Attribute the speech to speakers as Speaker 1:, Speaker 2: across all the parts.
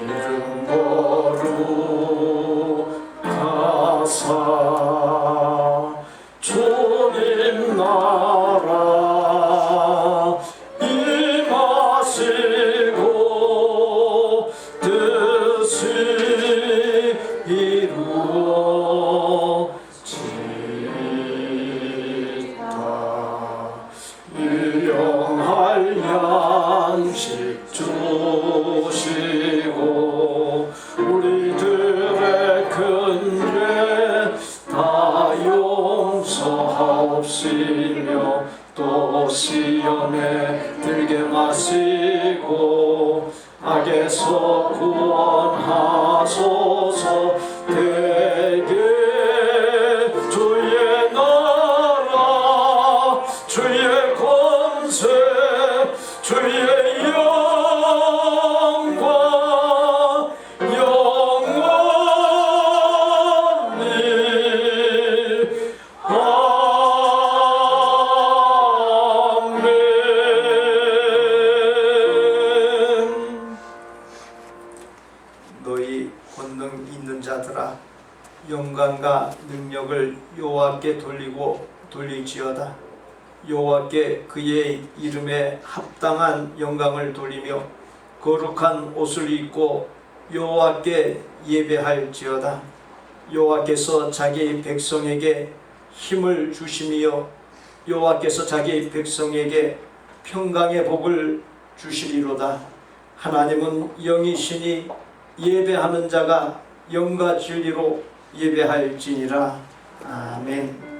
Speaker 1: 이름 거룩하사 주님 나라 임하시고 뜻이 이루어지다. 일용할 양식 주시고 우리들의 큰 죄 다 용서하옵시며 또 시험에 들게 마시고 악에서 구원하소서. 대개 주의 나라 주의 권세 주의 영광 영원히 아멘. 너희 권능 있는 자들아 영광과 능력을 여호와께 돌릴지어다. 여호와께 그의 이름에 합당한 영광을 돌리며 거룩한 옷을 입고 여호와께 예배할지어다. 여호와께서 자기 백성에게 힘을 주시며 여호와께서 자기 백성에게 평강의 복을 주시리로다. 하나님은 영이시니 예배하는 자가 영과 진리로 예배할지니라. 아멘.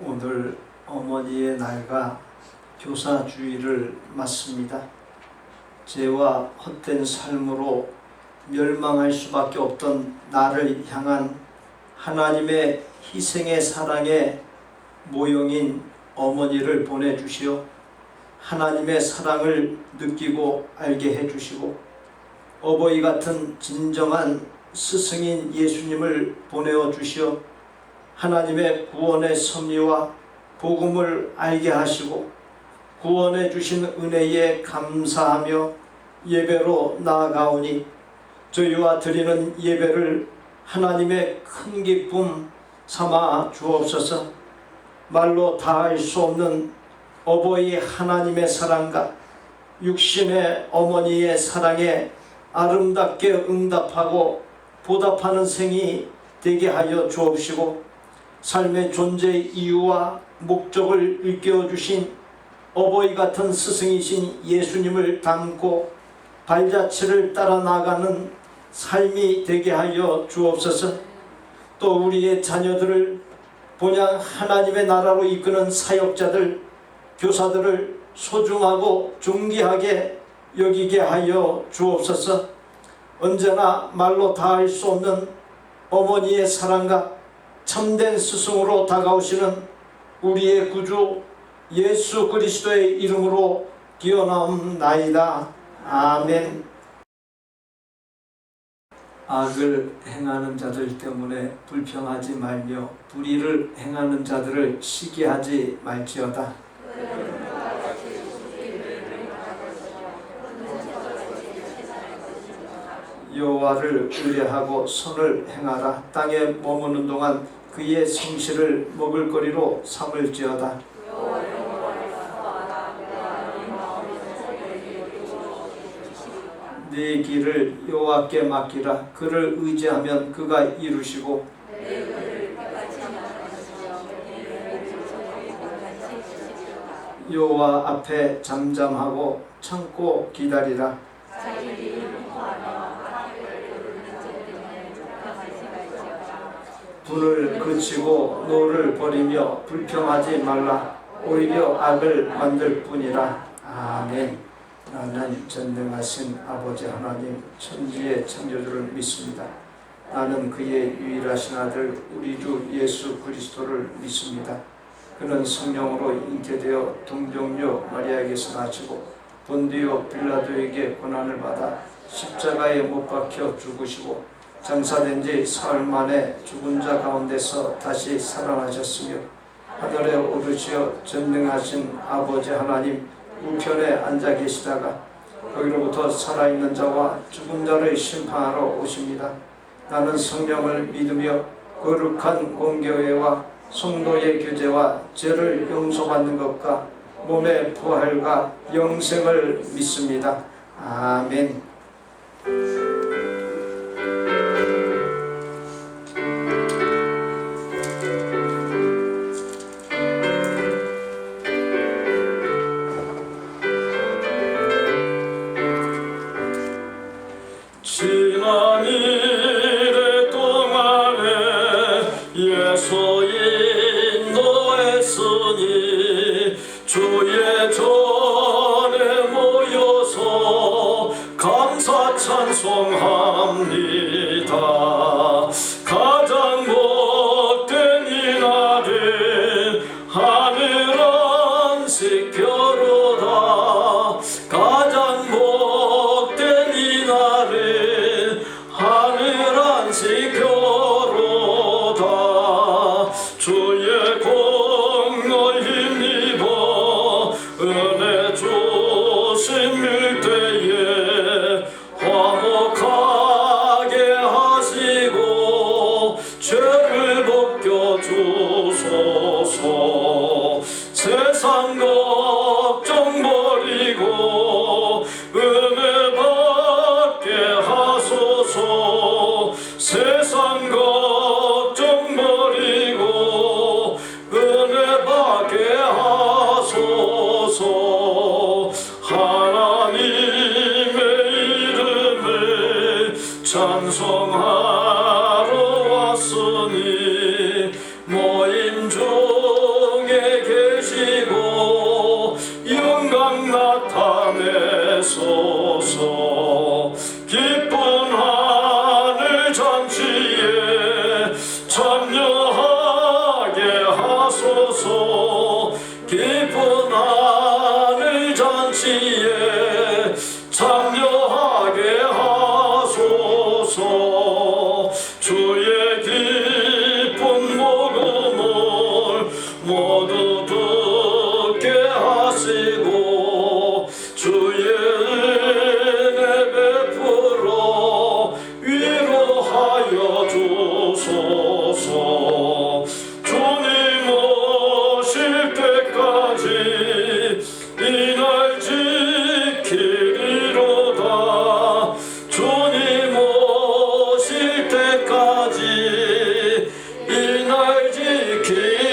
Speaker 1: 오늘 어머니의 날과 교사주일을 맞습니다. 죄와 헛된 삶으로 멸망할 수밖에 없던 나를 향한 하나님의 희생의 사랑의 모형인 어머니를 보내주시어 하나님의 사랑을 느끼고 알게 해주시고 어버이 같은 진정한 스승인 예수님을 보내어 주시어 하나님의 구원의 섭리와 복음을 알게 하시고 구원해 주신 은혜에 감사하며 예배로 나아가오니 저희와 드리는 예배를 하나님의 큰 기쁨 삼아 주옵소서. 말로 다할 수 없는 어버이 하나님의 사랑과 육신의 어머니의 사랑에 아름답게 응답하고 보답하는 생이 되게 하여 주옵시고 삶의 존재의 이유와 목적을 일깨워 주신 어버이 같은 스승이신 예수님을 닮고 발자취를 따라 나가는 삶이 되게 하여 주옵소서. 또 우리의 자녀들을 본향 하나님의 나라로 이끄는 사역자들, 교사들을 소중하고 존귀하게 여기게 하여 주옵소서. 언제나 말로 다할 수 없는 어머니의 사랑과 참된 스승으로 다가오시는 우리의 구주 예수 그리스도의 이름으로 기원하옵나이다. 아멘. 악을 행하는 자들 때문에 불평하지 말며 불의를 행하는 자들을 시기하지 말지어다. 여호와를 의뢰하고 선을 행하라. 땅에 머무는 동안 그의 성실을 먹을거리로 삼을지어다. 네 길을 여호와께 맡기라. 그를 의지하면 그가 이루시고 여호와 앞에 잠잠하고 참고 기다리라. 불을 그치고 노를 버리며 불평하지 말라. 오히려 악을 만들 뿐이라. 아멘. 나는 전능하신 아버지 하나님 천지의 창조주를 믿습니다. 나는 그의 유일하신 아들 우리 주 예수 그리스도를 믿습니다. 그는 성령으로 잉태되어 동정녀 마리아에게서 나시고 본디오 빌라도에게 고난을 받아 십자가에 못 박혀 죽으시고 장사된 지 사흘 만에 죽은 자 가운데서 다시 살아나셨으며 하늘에 오르시어 전능하신 아버지 하나님 우편에 앉아 계시다가 거기로부터 살아있는 자와 죽은 자를 심판하러 오십니다. 나는 성령을 믿으며 거룩한 공교회와 성도의 교제와 죄를 용서받는 것과 몸의 부활과 영생을 믿습니다. 아멘.
Speaker 2: 지난 이래 동안에 예수 인도했으니 주의 전에 모여서 감사 찬송합니다. 가장 복된 이날은 하늘 안식교로다. 가장 복된 이날은 하늘 안식교로다. 주의 공로 힘입어 은혜 주신 일때에 화목하게 하시고 죄를 벗겨주소서. 세상 걱정 버리고 은혜 받게 하소서. 세상 걱정 버리고 은혜 받게 하소서. 하나님의 이름을 찬송하러 왔으니 모임 중에 계시고 영광 나타내소서. 기쁜 하늘 잔치에 참여하게 하소서. 기쁜 하늘 잔치에 참여하게 하소서. 주의 기쁜 복음을 모두 듣게 하시고 주의 은혜 베풀어 위로하여 주소서. 주님 오실 때까지 이날 지키리로다. 주님 오실 때까지 이날 지키리로다.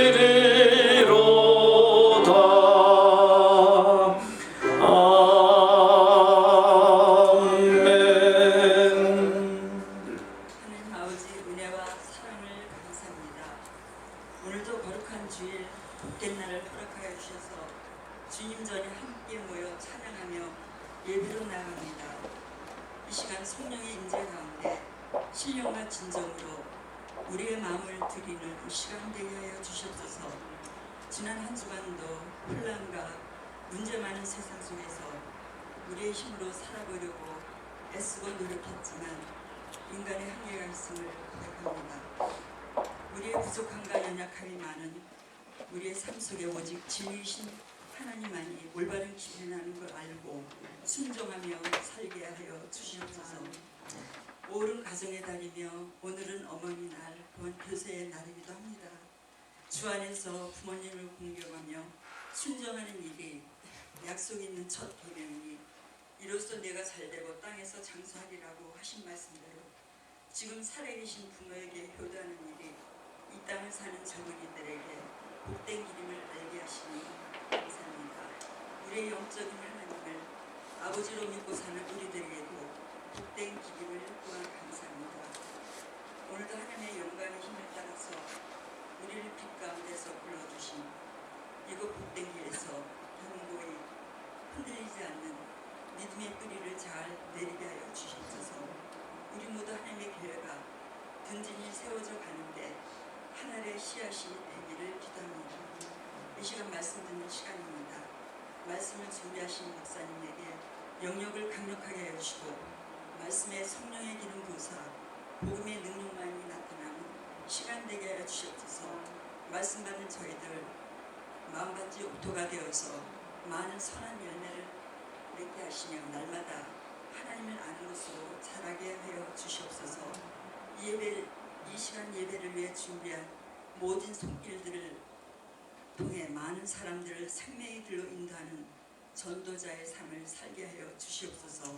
Speaker 2: 아멘.
Speaker 3: 하나님 아버지 은혜와 사랑을 감사합니다. 오늘도 거룩한 주일 복된 날을 허락하여 주셔서 주님 전에 함께 모여 찬양하며 예배로 나아갑니다. 이 시간 성령의 임재 가운데 신령과 진정으로 우리의 마음을 드리는 이 시간 되게 하여 주셨소서. 지난 한 주간도 혼란과 문제 많은 세상 속에서 우리의 힘으로 살아보려고 애쓰고 노력했지만 인간의 한계가 있음을 고백합니다. 우리의 부족함과 연약함이 많은 우리의 삶 속에 오직 진리이신 하나님만이 올바른 길을 나는 걸 알고 순종하며 살게 하여 주시옵소서. 오른 가정의 달이며 오늘은 어머니 날 또한 교세의 날이기도 합니다. 주 안에서 부모님을 공경하며 순종하는 일이 약속 있는 첫 계명이니 이로써 내가 잘되고 땅에서 장수하리라고 하신 말씀대로 지금 살아계신 부모에게 효도하는 일이 이 땅을 사는 젊은이들에게 복된 길임을 알게 하시니 감사합니다. 우리의 영적인 하나님을 아버지로 믿고 사는 우리들에게도 복된 길임을 또한 감사합니다. 오늘도 하나님의 영광의 힘을 따라서 우리를 빛 가운데서 불러주신 이곳 복된 길에서 견고히 흔들리지 않는 믿음의 뿌리를 잘 내리게 하여 주시옵소서. 우리 모두 하나님의 교회가 든든히 세워져 가는데 하늘의 씨앗이 되기를 기도합니다. 이 시간 말씀 듣는 시간입니다. 말씀을 준비하신 목사님에게 영역을 강력하게 하여 주시고 말씀의 성령의 기름 부으사 복음의 능력만이 나타나는 시간 되게 하여 주시옵소서. 말씀 받는 저희들 마음밭이 옥토가 되어서 많은 선한 열매를 맺게 하시며 날마다 하나님을 아는 것으로 자라게 하여 주시옵소서. 이 시간 예배를 위해 준비한 모든 손길들을 통해 많은 사람들을 생명의 길로 인도하는 전도자의 삶을 살게 하여 주시옵소서.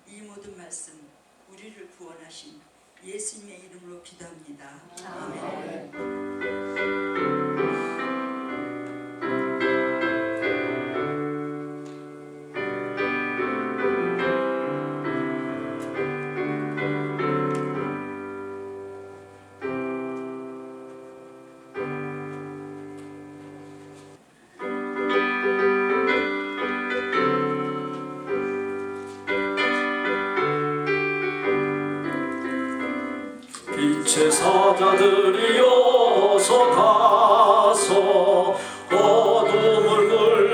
Speaker 3: 이 모든 말씀 우리를 구원하신 예수님의 이름으로 기도합니다. 아멘.
Speaker 2: 빛의 사자들이여서 가서 어둠을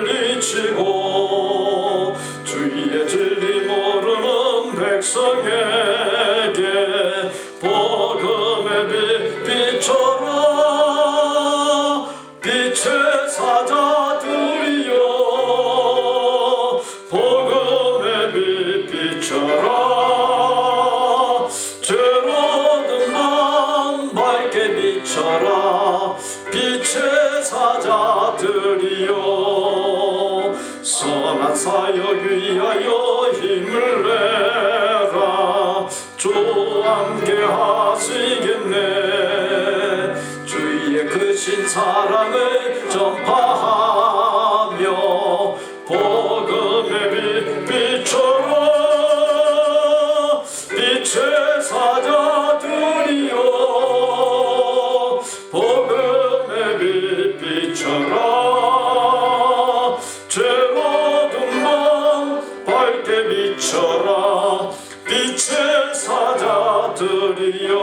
Speaker 2: 물리치고 주의 진리 모르는 백성에게 복음의 빛 비춰라. 빛의 사자들이여 복음의 빛 비춰라. 비춰라. 빛의 사자들이여 선한 사역 위하여 힘을 내라. 주 함께 하시겠네. 주의 크신 사랑을 전파하며 복음의 빛 비춰라. 빛의 사자들이여 복음의 빛 비춰라. 죄로든 맘 밝게 비춰라. 빛의 사자들이여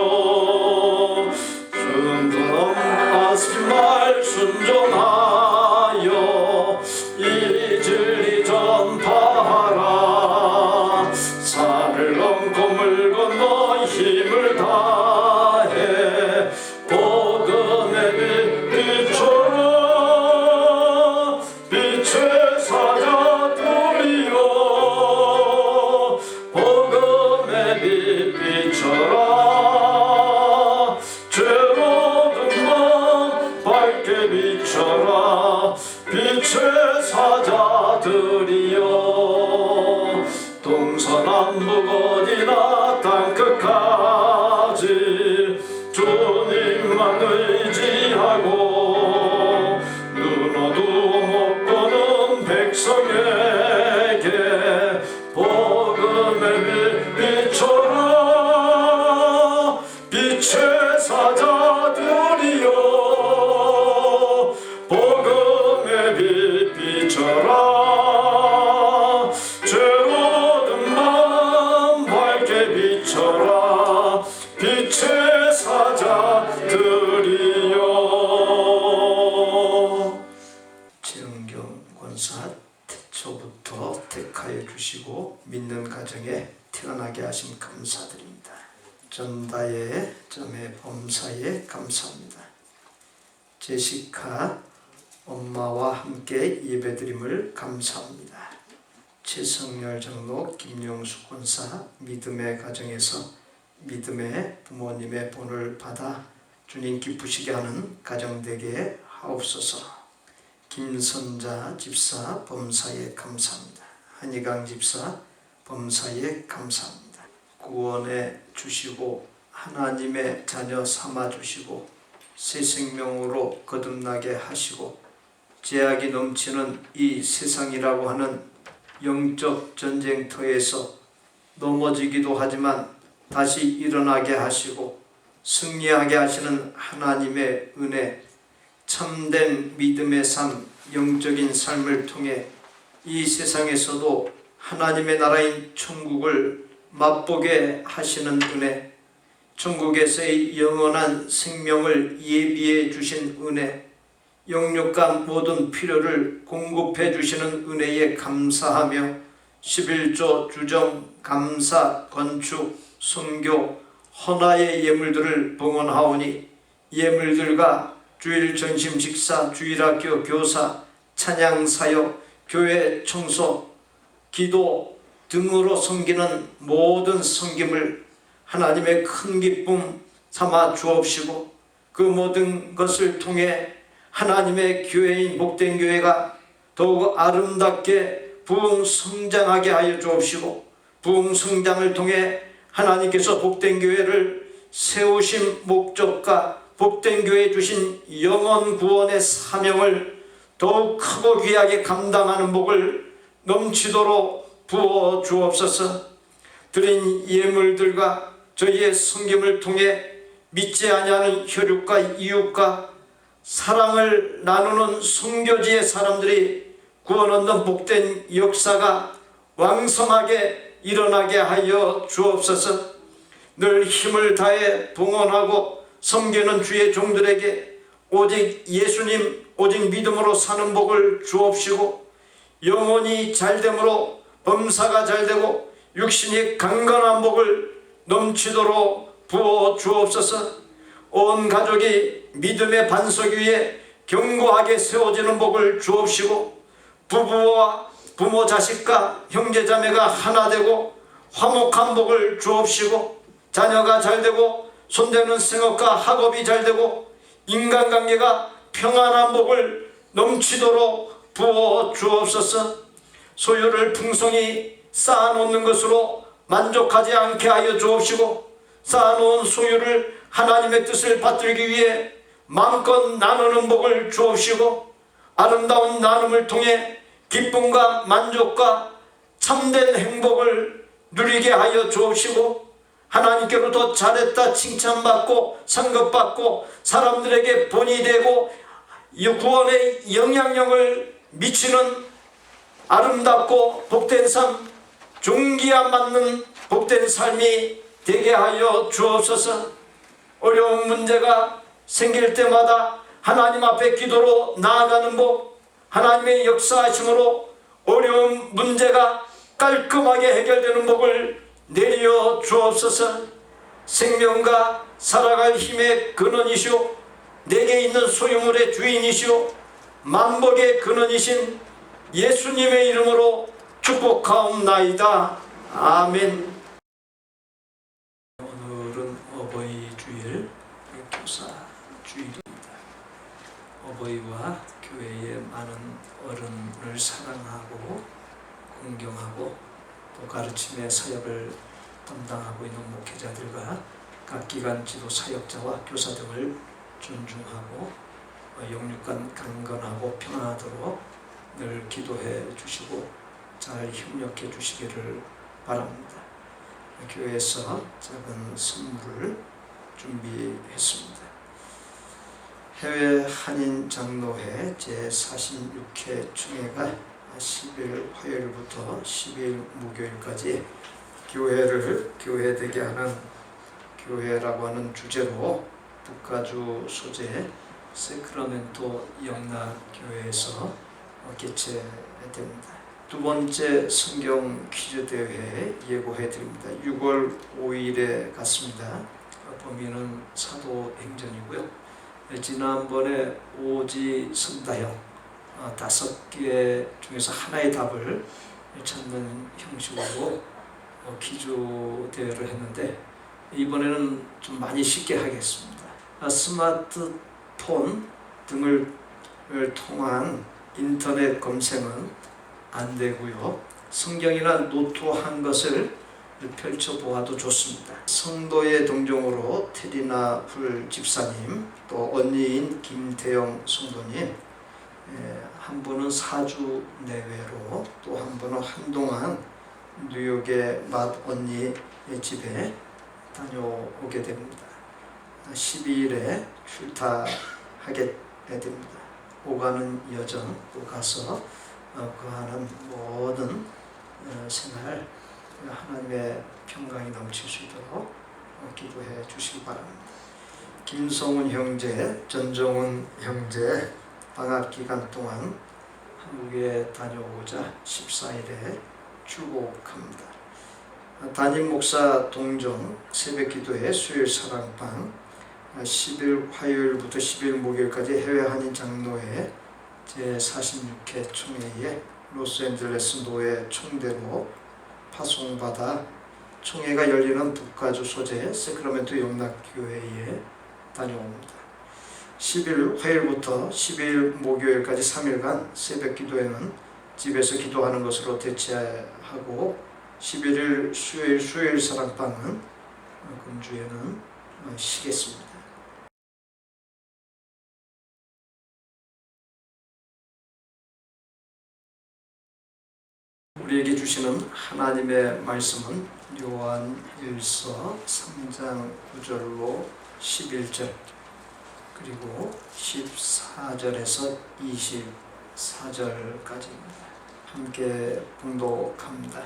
Speaker 2: 순종하지 말 순종하여 이 진리 전파하라. 산을 넘고 물 건너 힘을 다해 복음의 빛 비춰라. 빛의 사자들이여 복음의 빛 비춰라. 죄로든 맘 밝게 비춰라. 빛의 사자들이여 동서남북 어디나 땅끝까지 주님만 의지하고 눈어도 못 보는 백성에게 복음의 빛 비춰라. 빛의 사자들이여 복음의 빛 비춰라. 죄로든 맘 밝게 비춰라. 빛의 사자들이여.
Speaker 1: 최은경 권사 태초부터 택하여 주시고 믿는 가정에 태어나게 하심 감사드립니다. 전다의 점의 범사에 감사합니다. 제시카 엄마와 함께 예배드림을 감사합니다. 최성열 장로, 김용수 권사 믿음의 가정에서 믿음의 부모님의 본을 받아 주님 기쁘시게 하는 가정 되게 하옵소서. 김선자 집사 범사에 감사합니다. 한희강 집사 범사에 감사합니다. 구원해 주시고 하나님의 자녀 삼아 주시고 새 생명으로 거듭나게 하시고 죄악이 넘치는 이 세상이라고 하는 영적 전쟁터에서 넘어지기도 하지만 다시 일어나게 하시고 승리하게 하시는 하나님의 은혜, 참된 믿음의 삶, 영적인 삶을 통해 이 세상에서도 하나님의 나라인 천국을 맛보게 하시는 은혜, 천국에서의 영원한 생명을 예비해 주신 은혜, 영육간 모든 필요를 공급해 주시는 은혜에 감사하며 11조 주정, 감사, 건축, 선교, 헌화의 예물들을 봉헌하오니 예물들과 주일 전심 식사, 주일학교 교사, 찬양 사역, 교회 청소, 기도 등으로 섬기는 모든 섬김을 하나님의 큰 기쁨 삼아 주옵시고 그 모든 것을 통해 하나님의 교회인 복된 교회가 더욱 아름답게 부흥 성장하게 하여 주옵시고 부흥 성장을 통해 하나님께서 복된 교회를 세우신 목적과 복된 교회에 주신 영원 구원의 사명을 더욱 크고 귀하게 감당하는 복을 넘치도록 부어 주옵소서. 드린 예물들과 저희의 섬김을 통해 믿지 아니하는 혈육과 이웃과 사랑을 나누는 선교지의 사람들이 구원 얻는 복된 역사가 왕성하게 일어나게 하여 주옵소서. 늘 힘을 다해 봉헌하고 섬기는 주의 종들에게 오직 예수님, 오직 믿음으로 사는 복을 주옵시고 영혼이 잘됨으로 범사가 잘되고 육신이 강건한 복을 넘치도록 부어 주옵소서. 온 가족이 믿음의 반석 위에 견고하게 세워지는 복을 주옵시고 부부와 부모 자식과 형제자매가 하나 되고 화목한 복을 주옵시고 자녀가 잘되고 손대는 생업과 학업이 잘되고 인간관계가 평안한 복을 넘치도록 부어 주옵소서. 소유를 풍성히 쌓아놓는 것으로 만족하지 않게 하여 주옵시고 쌓아놓은 소유를 하나님의 뜻을 받들기 위해 마음껏 나누는 복을 주옵시고 아름다운 나눔을 통해 기쁨과 만족과 참된 행복을 누리게 하여 주옵시고 하나님께로부터 잘했다 칭찬받고 상급받고 사람들에게 본이 되고 구원의 영향력을 미치는 아름답고 복된 삶, 존귀함 받는 복된 삶이 되게 하여 주옵소서. 어려운 문제가 생길 때마다 하나님 앞에 기도로 나아가는 복, 하나님의 역사하심으로 어려운 문제가 깔끔하게 해결되는 복을 내려 주옵소서. 생명과 살아갈 힘의 근원이시오 내게 있는 소유물의 주인이시오 만복의 근원이신 예수님의 이름으로 축복하옵나이다. 아멘. 오늘은 어버이 주일, 교사 주일입니다. 어버이와 교회의 많은 어른을 사랑하고 공경하고 또 가르침의 사역을 담당하고 있는 목회자들과 각 기관 지도 사역자와 교사 등을 존중하고 영육간 강건하고 평안하도록 늘 기도해 주시고 잘 협력해 주시기를 바랍니다. 교회에서 작은 선물을 준비했습니다. 해외 한인 장로회 제46회 총회가 10일 화요일부터 10일 목요일까지 교회되게 하는 교회라고 하는 주제로 북가주 소재 세크라멘토 영락교회에서 개최됩니다. 두 번째 성경 퀴즈 대회 예고해 드립니다. 6월 5일에 갔습니다. 범위는 사도행전이고요. 지난번에 오지 선다형 5개 중에서 하나의 답을 찾는 형식으로 퀴즈 대회를 했는데 이번에는 좀 많이 쉽게 하겠습니다. 스마트폰 등을 통한 인터넷 검색은 안 되고요. 성경이나 노트 한 것을 펼쳐보아도 좋습니다. 성도의 동정으로 테리나 풀 집사님, 또 언니인 김태영 성도님, 한 분은 4주 내외로, 또 한 분은 한동안 뉴욕의 맏 언니의 집에 다녀오게 됩니다. 12일에 출타하게 됩니다. 오가는 여정 또 가서 그 하는 모든 생활 하나님의 평강이 넘칠 수 있도록 기도해 주시기 바랍니다. 김성훈 형제, 전정훈 형제 방학 기간 동안 한국에 다녀오고자 14일에 출국합니다. 담임 목사 동정 새벽기도회 수요일 사랑방 10일 화요일부터 10일 목요일까지 해외 한인 장로회 제46회 총회에 로스앤젤레스 노회 총대로 파송받아 총회가 열리는 북가주 소재 세크라멘토 영락교회에 다녀옵니다. 10일 화요일부터 10일 목요일까지 3일간 새벽기도회는 집에서 기도하는 것으로 대체하고 11일 수요일 사랑방은 금주에는 쉬겠습니다. 우리에게 주시는 하나님의 말씀은 요한일서 3장 9절로 11절 그리고 14절에서 24절까지입니다. 함께 봉독합니다.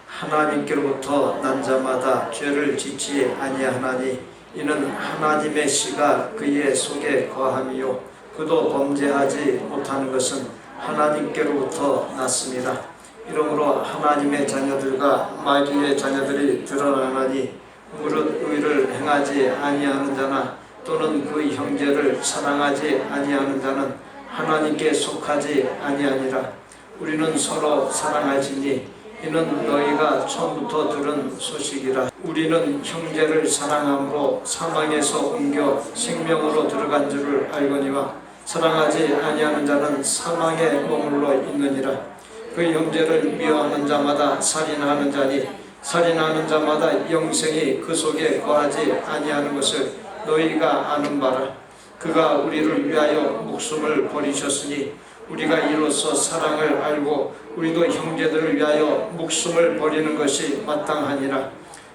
Speaker 1: 하나님께로부터 난 자마다 죄를 짓지 아니하나니 이는 하나님의 씨가 그의 속에 거함이요 그도 범죄하지 못하는 것은 하나님께로부터 났습니다. 이러므로 하나님의 자녀들과 마귀의 자녀들이 드러나나니 무릇 의를 행하지 아니하는 자나 또는 그 형제를 사랑하지 아니하는 자는 하나님께 속하지 아니하니라. 우리는 서로 사랑하지니 이는 너희가 처음부터 들은 소식이라. 우리는 형제를 사랑함으로 사망에서 옮겨 생명으로 들어간 줄을 알거니와 사랑하지 아니하는 자는 사망에 머물러 있느니라. 그 형제를 미워하는 자마다 살인하는 자니 살인하는 자마다 영생이 그 속에 거하지 아니하는 것을 너희가 아는 바라. 그가 우리를 위하여 목숨을 버리셨으니 우리가 이로써 사랑을 알고 우리도 형제들을 위하여 목숨을 버리는 것이 마땅하니라.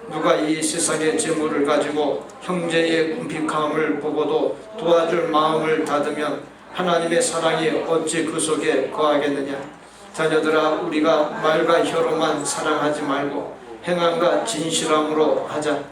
Speaker 1: 누가 이 세상의 재물을 가지고 형제의 궁핍함을 보고도 도와줄 마음을 닫으면 하나님의 사랑이 어찌 그 속에 거하겠느냐. 자녀들아, 우리가 말과 혀로만 사랑하지 말고 행함과 진실함으로 하자.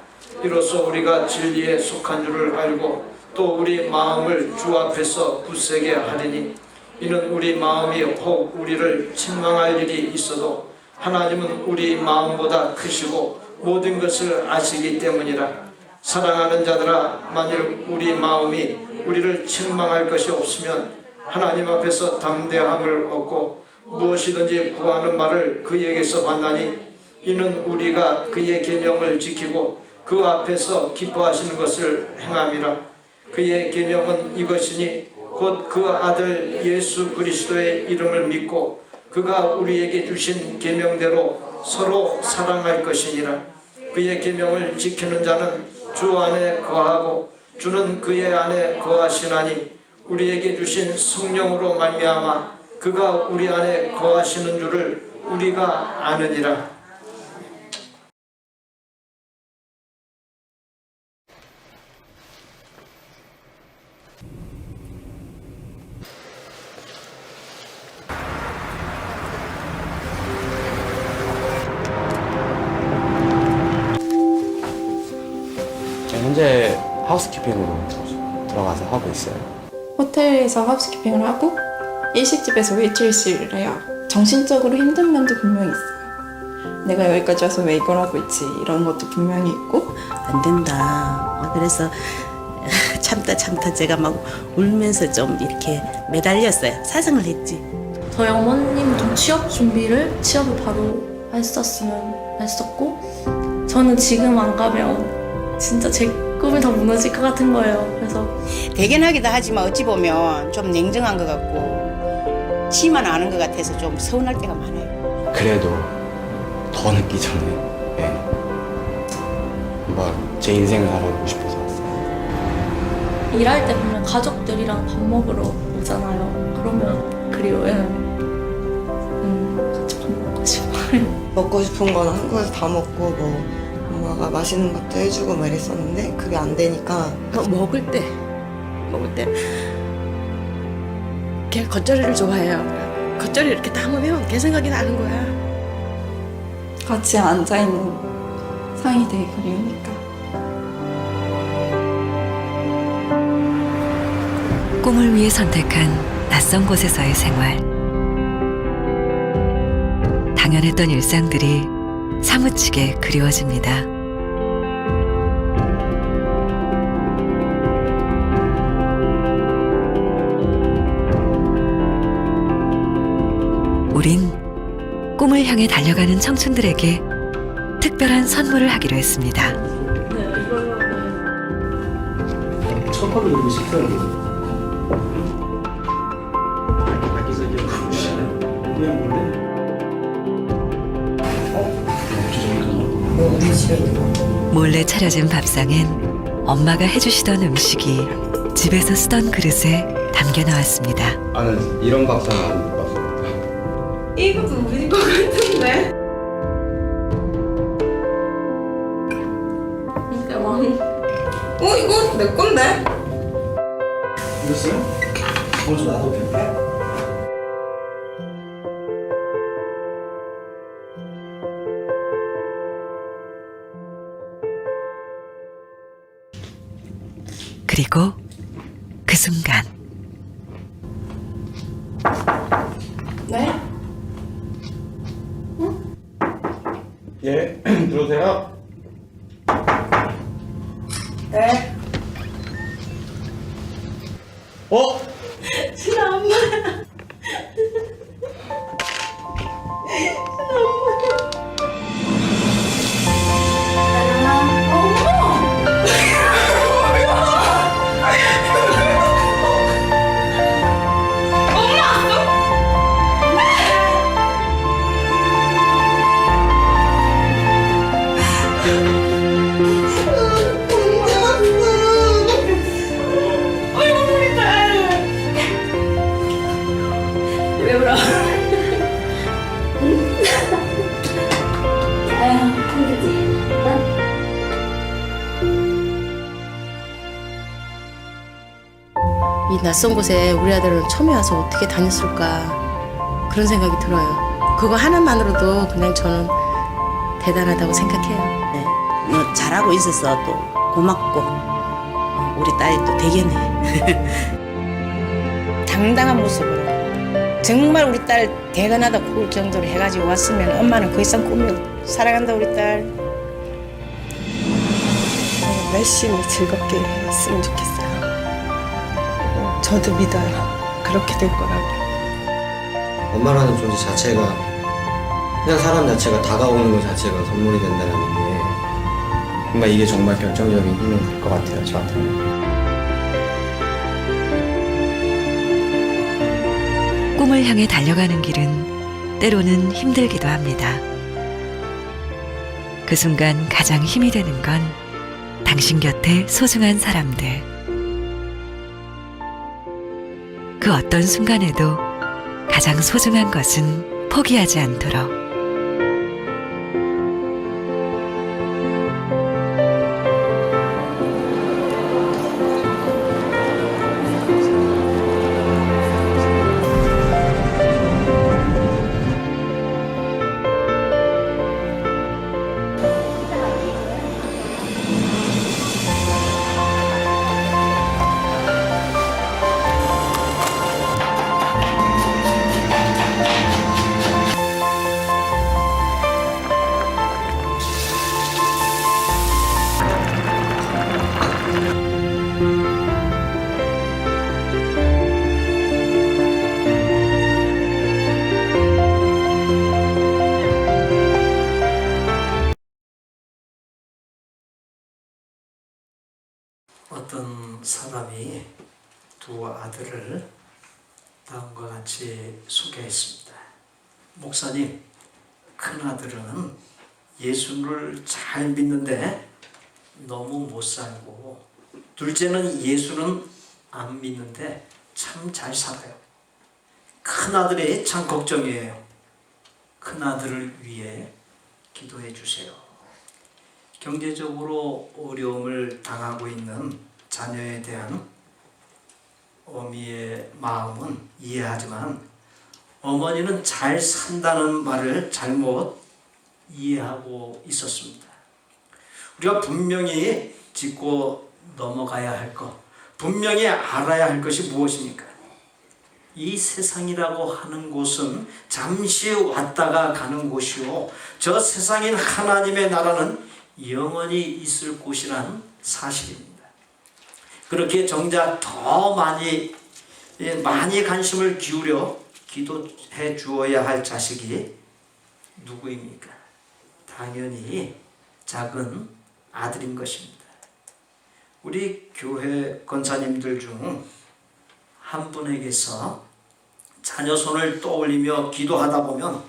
Speaker 1: 이로써 우리가 진리에 속한 줄을 알고 또 우리 마음을 주 앞에서 굳세게 하리니 이는 우리 마음이 혹 우리를 책망할 일이 있어도 하나님은 우리 마음보다 크시고 모든 것을 아시기 때문이라. 사랑하는 자들아, 만일 우리 마음이 우리를 책망할 것이 없으면 하나님 앞에서 담대함을 얻고 무엇이든지 구하는 말을 그에게서 받나니 이는 우리가 그의 계명을 지키고 그 앞에서 기뻐하시는 것을 행함이라. 그의 계명은 이것이니 곧 그 아들 예수 그리스도의 이름을 믿고 그가 우리에게 주신 계명대로 서로 사랑할 것이니라. 그의 계명을 지키는 자는 주 안에 거하고 주는 그의 안에 거하시나니 우리에게 주신 성령으로 말미암아 그가 우리 안에 거하시는 줄을 우리가 아느니라.
Speaker 4: 현재 하우스키핑으로 들어가서 하고 있어요.
Speaker 5: 호텔에서 하우스키핑을 하고 일식집에서 웨이트리스를 해요. 정신적으로 힘든 면도 분명히 있어요. 내가 여기까지 와서 왜 이걸 하고 있지 이런 것도 분명히 있고
Speaker 6: 안 된다. 그래서 참다 제가 막 울면서 좀 이렇게 매달렸어요. 사정을 했지.
Speaker 7: 저희 어머님도 취업을 바로 했었고 저는 지금 안 가면 진짜 제 꿈이 다 무너질 것 같은 거예요. 그래서
Speaker 6: 대견하기도 하지만 어찌 보면 좀 냉정한 것 같고 지만 아는 것 같아서 좀 서운할 때가 많아요.
Speaker 4: 그래도 더 늦기 전에 한번 제 인생을 살아보고 싶어서 왔어요.
Speaker 7: 일할 때 보면 가족들이랑 밥 먹으러 오잖아요. 그러면 그리워요. 같이 밥 먹고 싶어요.
Speaker 8: 먹고 싶은 건 한국에서 다 먹고 뭐 엄마가 맛있는 것도 해주고 막 이랬었는데 그게 안 되니까
Speaker 6: 먹을 때 그냥 겉절이를 좋아해요. 겉절이 이렇게 담으면 걔 생각이 나는 거야.
Speaker 5: 같이 앉아있는 상이 되게 그리우니까.
Speaker 9: 꿈을 위해 선택한 낯선 곳에서의 생활. 당연했던 일상들이 사무치게 그리워집니다. 우린 꿈을 향해 달려가는 청춘들에게 특별한 선물을 하기로 했습니다.
Speaker 4: 첫 번째 우리 식사를 자기소개 부르시는 왜 몰래?
Speaker 9: 몰래 차려진 밥상엔 엄마가 해주시던 음식이 집에서 쓰던 그릇에 담겨 나왔습니다.
Speaker 10: 나는 이런 밥상 안 봤어.
Speaker 5: 이것도 우리 거 같은데?
Speaker 7: 그러니까 막
Speaker 8: 이거 내 건데?
Speaker 4: 이랬어요? 먼저 나도 될까?
Speaker 9: 그리고 그 순간
Speaker 5: 네?
Speaker 10: 예, 들어오세요.
Speaker 8: 네.
Speaker 10: 어?
Speaker 7: 왜 울어? 아유, 힘들지.
Speaker 6: 이 낯선 곳에 우리 아들은 처음에 와서 어떻게 다녔을까 그런 생각이 들어요. 그거 하나만으로도 그냥 저는 대단하다고 생각해요. 네. 뭐 잘하고 있어서 또 고맙고 우리 딸이 또 되겠네. 당당한 모습으로 정말 우리 딸 대단하다 그 정도로 해가지고 왔으면 엄마는 그 이상 꿈이 사랑한다 우리 딸.
Speaker 8: 열심히 즐겁게 했으면 좋겠어요. 저도 믿어요. 그렇게 될 거라고.
Speaker 10: 엄마라는 존재 자체가 그냥 사람 자체가 다가오는 것 자체가 선물이 된다는 게 정말 이게 정말 결정적인 힘이 될 것 같아요, 저한테는.
Speaker 9: 꿈을 향해 달려가는 길은 때로는 힘들기도 합니다. 그 순간 가장 힘이 되는 건 당신 곁에 소중한 사람들. 그 어떤 순간에도 가장 소중한 것은 포기하지 않도록.
Speaker 1: 어떤 사람이 두 아들을 다음과 같이 소개했습니다. 목사님, 큰아들은 예수를 잘 믿는데 너무 못 살고, 둘째는 예수는 안 믿는데 참 잘 살아요. 큰아들이 참 걱정이에요. 큰아들을 위해 기도해 주세요. 경제적으로 어려움을 당하고 있는 자녀에 대한 어미의 마음은 이해하지만 어머니는 잘 산다는 말을 잘못 이해하고 있었습니다. 우리가 분명히 짚고 넘어가야 할 것, 분명히 알아야 할 것이 무엇입니까? 이 세상이라고 하는 곳은 잠시 왔다가 가는 곳이요, 저 세상인 하나님의 나라는 영원히 있을 곳이라는 사실입니다. 그렇게 정작 더 많이 관심을 기울여 기도해 주어야 할 자식이 누구입니까? 당연히 작은 아들인 것입니다. 우리 교회 권사님들 중 한 분에게서 자녀 손을 떠올리며 기도하다 보면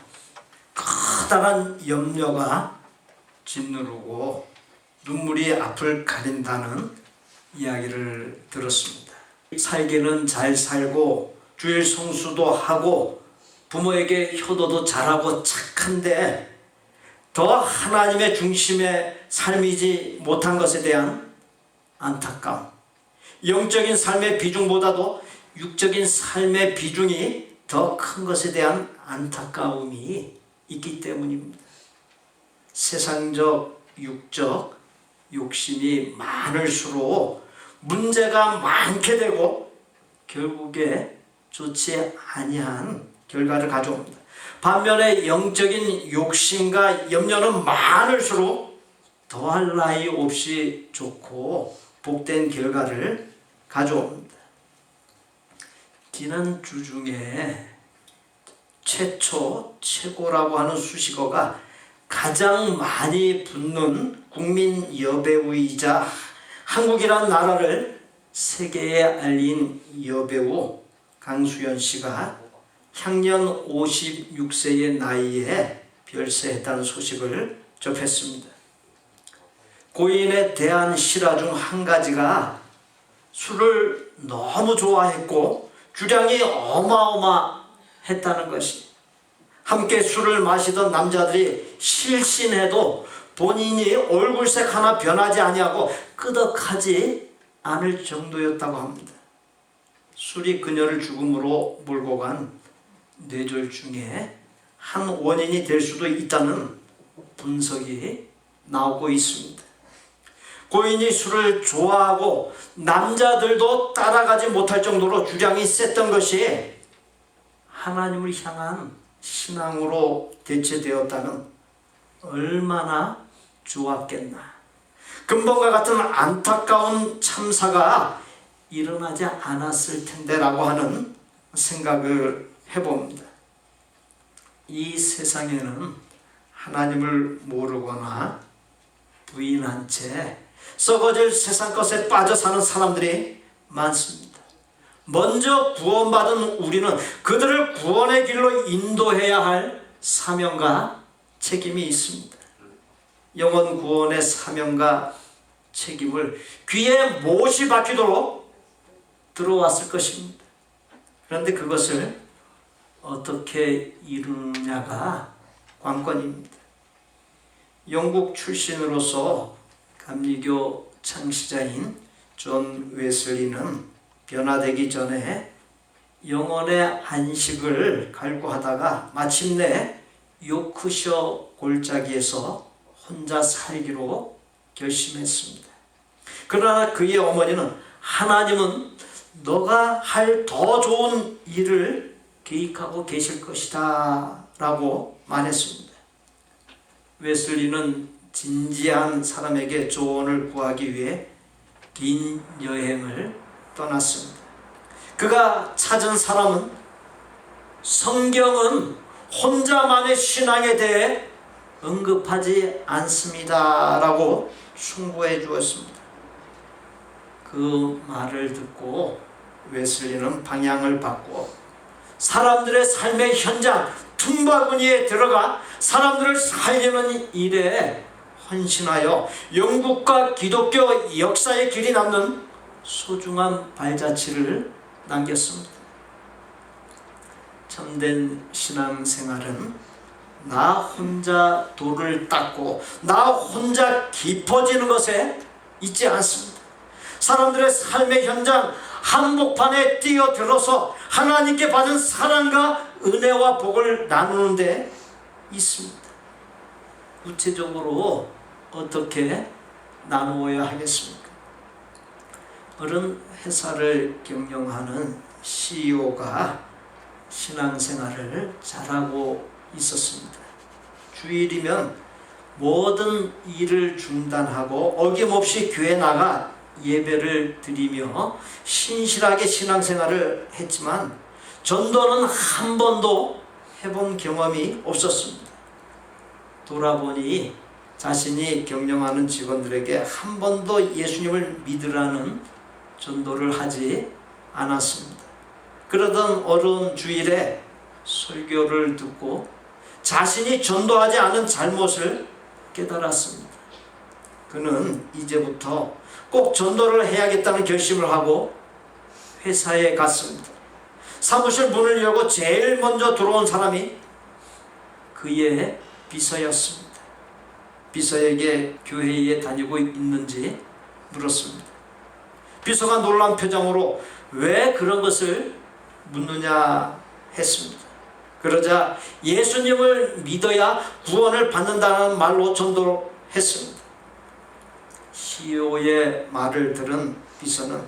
Speaker 1: 커다란 염려가 짓누르고 눈물이 앞을 가린다는 이야기를 들었습니다. 살기는 잘 살고 주일 성수도 하고 부모에게 효도도 잘하고 착한데 더 하나님의 중심의 삶이지 못한 것에 대한 안타까움, 영적인 삶의 비중보다도 육적인 삶의 비중이 더 큰 것에 대한 안타까움이 있기 때문입니다. 세상적, 육적 욕심이 많을수록 문제가 많게 되고 결국에 좋지 아니한 결과를 가져옵니다. 반면에 영적인 욕심과 염려는 많을수록 더할 나위 없이 좋고 복된 결과를 가져옵니다. 지난주 중에 최고라고 하는 수식어가 가장 많이 붙는 국민 여배우이자 한국이란 나라를 세계에 알린 여배우 강수연 씨가 향년 56세의 나이에 별세했다는 소식을 접했습니다. 고인에 대한 실화 중 한 가지가 술을 너무 좋아했고 주량이 어마어마했다는 것이, 함께 술을 마시던 남자들이 실신해도 본인이 얼굴색 하나 변하지 아니하고 끄덕하지 않을 정도였다고 합니다. 술이 그녀를 죽음으로 몰고 간 뇌졸중의 한 원인이 될 수도 있다는 분석이 나오고 있습니다. 고인이 술을 좋아하고 남자들도 따라가지 못할 정도로 주량이 셌던 것이 하나님을 향한 신앙으로 대체되었다면 얼마나 좋았겠나. 근본과 같은 안타까운 참사가 일어나지 않았을 텐데라고 하는 생각을 해봅니다. 이 세상에는 하나님을 모르거나 부인한 채 썩어질 세상 것에 빠져 사는 사람들이 많습니다. 먼저 구원받은 우리는 그들을 구원의 길로 인도해야 할 사명과 책임이 있습니다. 영혼 구원의 사명과 책임을 귀에 못이 박히도록 들어왔을 것입니다. 그런데 그것을 어떻게 이루느냐가 관건입니다. 영국 출신으로서 감리교 창시자인 존 웨슬리는 변화되기 전에 영혼의 안식을 갈구하다가 마침내 요크셔 골짜기에서 혼자 살기로 결심했습니다. 그러나 그의 어머니는 하나님은 너가 할 더 좋은 일을 계획하고 계실 것이다 라고 말했습니다. 웨슬리는 진지한 사람에게 조언을 구하기 위해 긴 여행을 떠났습니다. 그가 찾은 사람은 성경은 혼자만의 신앙에 대해 언급하지 않습니다 라고 충고해 주었습니다. 그 말을 듣고 웨슬리는 방향을 바꾸어 사람들의 삶의 현장 tum바구니에 들어가 사람들을 살리는 일에 헌신하여 영국과 기독교 역사의 길이 남는 소중한 발자취를 남겼습니다. 참된 신앙생활은 나 혼자 돌을 닦고 나 혼자 깊어지는 것에 있지 않습니다. 사람들의 삶의 현장 한복판에 뛰어들어서 하나님께 받은 사랑과 은혜와 복을 나누는 데 있습니다. 구체적으로 어떻게 나누어야 하겠습니까? 어른 회사를 경영하는 CEO가 신앙생활을 잘하고 있었습니다. 주일이면 모든 일을 중단하고 어김없이 교회 나가 예배를 드리며 신실하게 신앙생활을 했지만 전도는 한 번도 해본 경험이 없었습니다. 돌아보니 자신이 경영하는 직원들에게 한 번도 예수님을 믿으라는 전도를 하지 않았습니다. 그러던 어려운 주일에 설교를 듣고 자신이 전도하지 않은 잘못을 깨달았습니다. 그는 이제부터 꼭 전도를 해야겠다는 결심을 하고 회사에 갔습니다. 사무실 문을 열고 제일 먼저 들어온 사람이 그의 비서였습니다. 비서에게 교회에 다니고 있는지 물었습니다. 비서가 놀란 표정으로 왜 그런 것을 묻느냐 했습니다. 그러자 예수님을 믿어야 구원을 받는다는 말로 전도를 했습니다. CEO의 말을 들은 비서는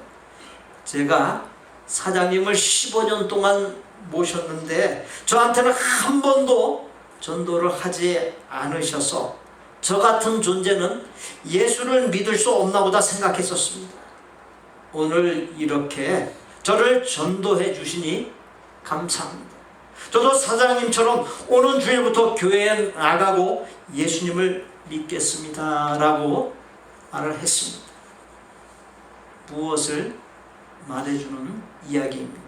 Speaker 1: 제가 사장님을 15년 동안 모셨는데 저한테는 한 번도 전도를 하지 않으셔서 저 같은 존재는 예수를 믿을 수 없나 보다 생각했었습니다. 오늘 이렇게 저를 전도해 주시니 감사합니다. 저도 사장님처럼 오는 주일부터 교회에 나가고 예수님을 믿겠습니다 라고 말을 했습니다. 무엇을 말해주는 이야기입니까?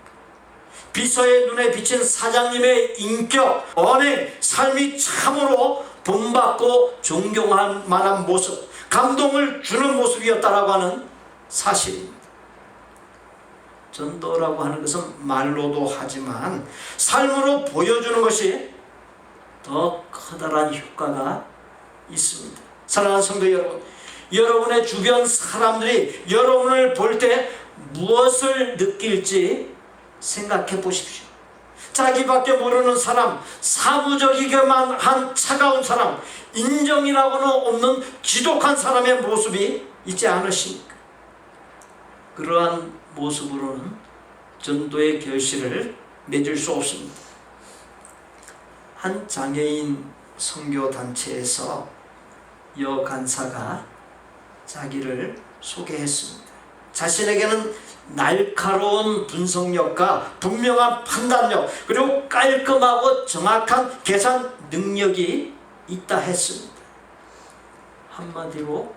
Speaker 1: 비서의 눈에 비친 사장님의 인격, 언행, 삶이 참으로 본받고 존경할 만한 모습, 감동을 주는 모습이었다라고 하는 사실입니다. 전도라고 하는 것은 말로도 하지만 삶으로 보여주는 것이 더 커다란 효과가 있습니다. 사랑하는 성도 여러분, 여러분의 주변 사람들이 여러분을 볼 때 무엇을 느낄지 생각해 보십시오. 자기밖에 모르는 사람, 사무적이게만 한 차가운 사람, 인정이라고는 없는 지독한 사람의 모습이 있지 않으십니까? 그러한 모습으로는 전도의 결실을 맺을 수 없습니다. 한 장애인 선교단체에서 여 간사가 자기를 소개했습니다. 자신에게는 날카로운 분석력과 분명한 판단력, 그리고 깔끔하고 정확한 계산 능력이 있다 했습니다. 한마디로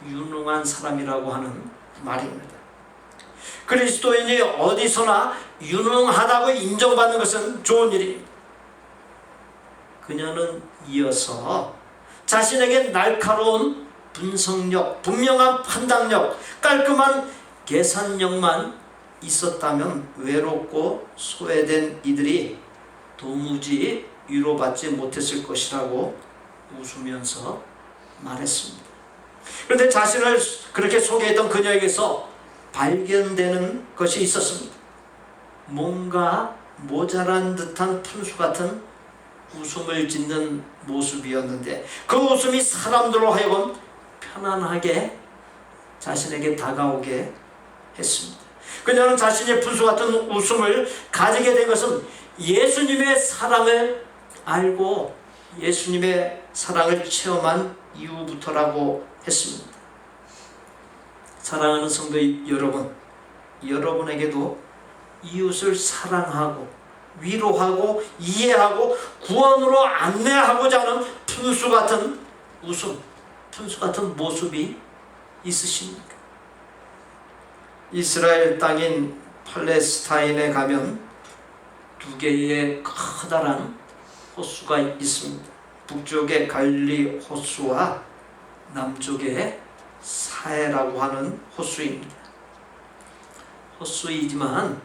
Speaker 1: 유능한 사람이라고 하는 말입니다. 그리스도인이 어디서나 유능하다고 인정받는 것은 좋은 일입니다. 그녀는 이어서 자신에게 날카로운 분석력, 분명한 판단력, 깔끔한 계산력만 있었다면 외롭고 소외된 이들이 도무지 위로받지 못했을 것이라고 웃으면서 말했습니다. 그런데 자신을 그렇게 소개했던 그녀에게서 발견되는 것이 있었습니다. 뭔가 모자란 듯한 푼수 같은 웃음을 짓는 모습이었는데 그 웃음이 사람들로 하여금 편안하게 자신에게 다가오게 했습니다. 그녀는 자신의 푼수 같은 웃음을 가지게 된 것은 예수님의 사랑을 알고 예수님의 사랑을 체험한 이후부터라고 했습니다. 사랑하는 성도 여러분, 여러분에게도 이웃을 사랑하고 위로하고 이해하고 구원으로 안내하고자 하는 푼수 같은 웃음, 푼수 같은 모습이 있으십니까? 이스라엘 땅인 팔레스타인에 가면 두 개의 커다란 호수가 있습니다. 북쪽의 갈릴리 호수와 남쪽의 사해라고 하는 호수입니다. 호수이지만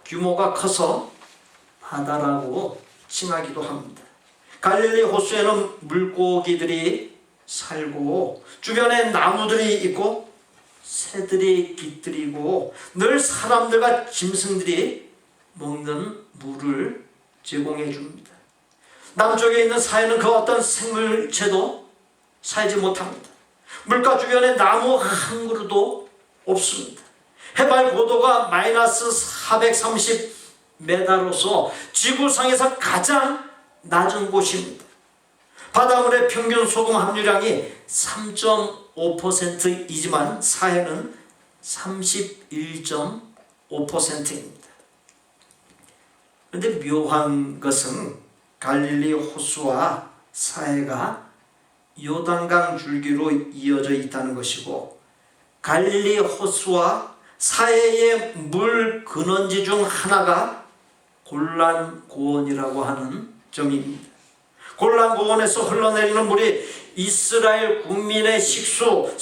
Speaker 1: 규모가 커서 바다라고 칭하기도 합니다. 갈릴리 호수에는 물고기들이 살고 주변에 나무들이 있고 새들이 깃들이고 늘 사람들과 짐승들이 먹는 물을 제공해 줍니다. 남쪽에 있는 사해는 그 어떤 생물체도 살지 못합니다. 물가 주변에 나무 한 그루도 없습니다. 해발 고도가 마이너스 430m로서 지구상에서 가장 낮은 곳입니다. 바닷물의 평균 소금 함유량이 3.5%이지만 사해는 31.5%입니다. 그런데 묘한 것은 갈릴리 호수와 사해가 요단강 줄기로 이어져 있다는 것이고, 갈릴리 호수와 사해의 물 근원지 중 하나가 골란 고원이라고 하는 점입니다. 골란 고원에서 흘러내리는 물이 이스라엘 국민의 식수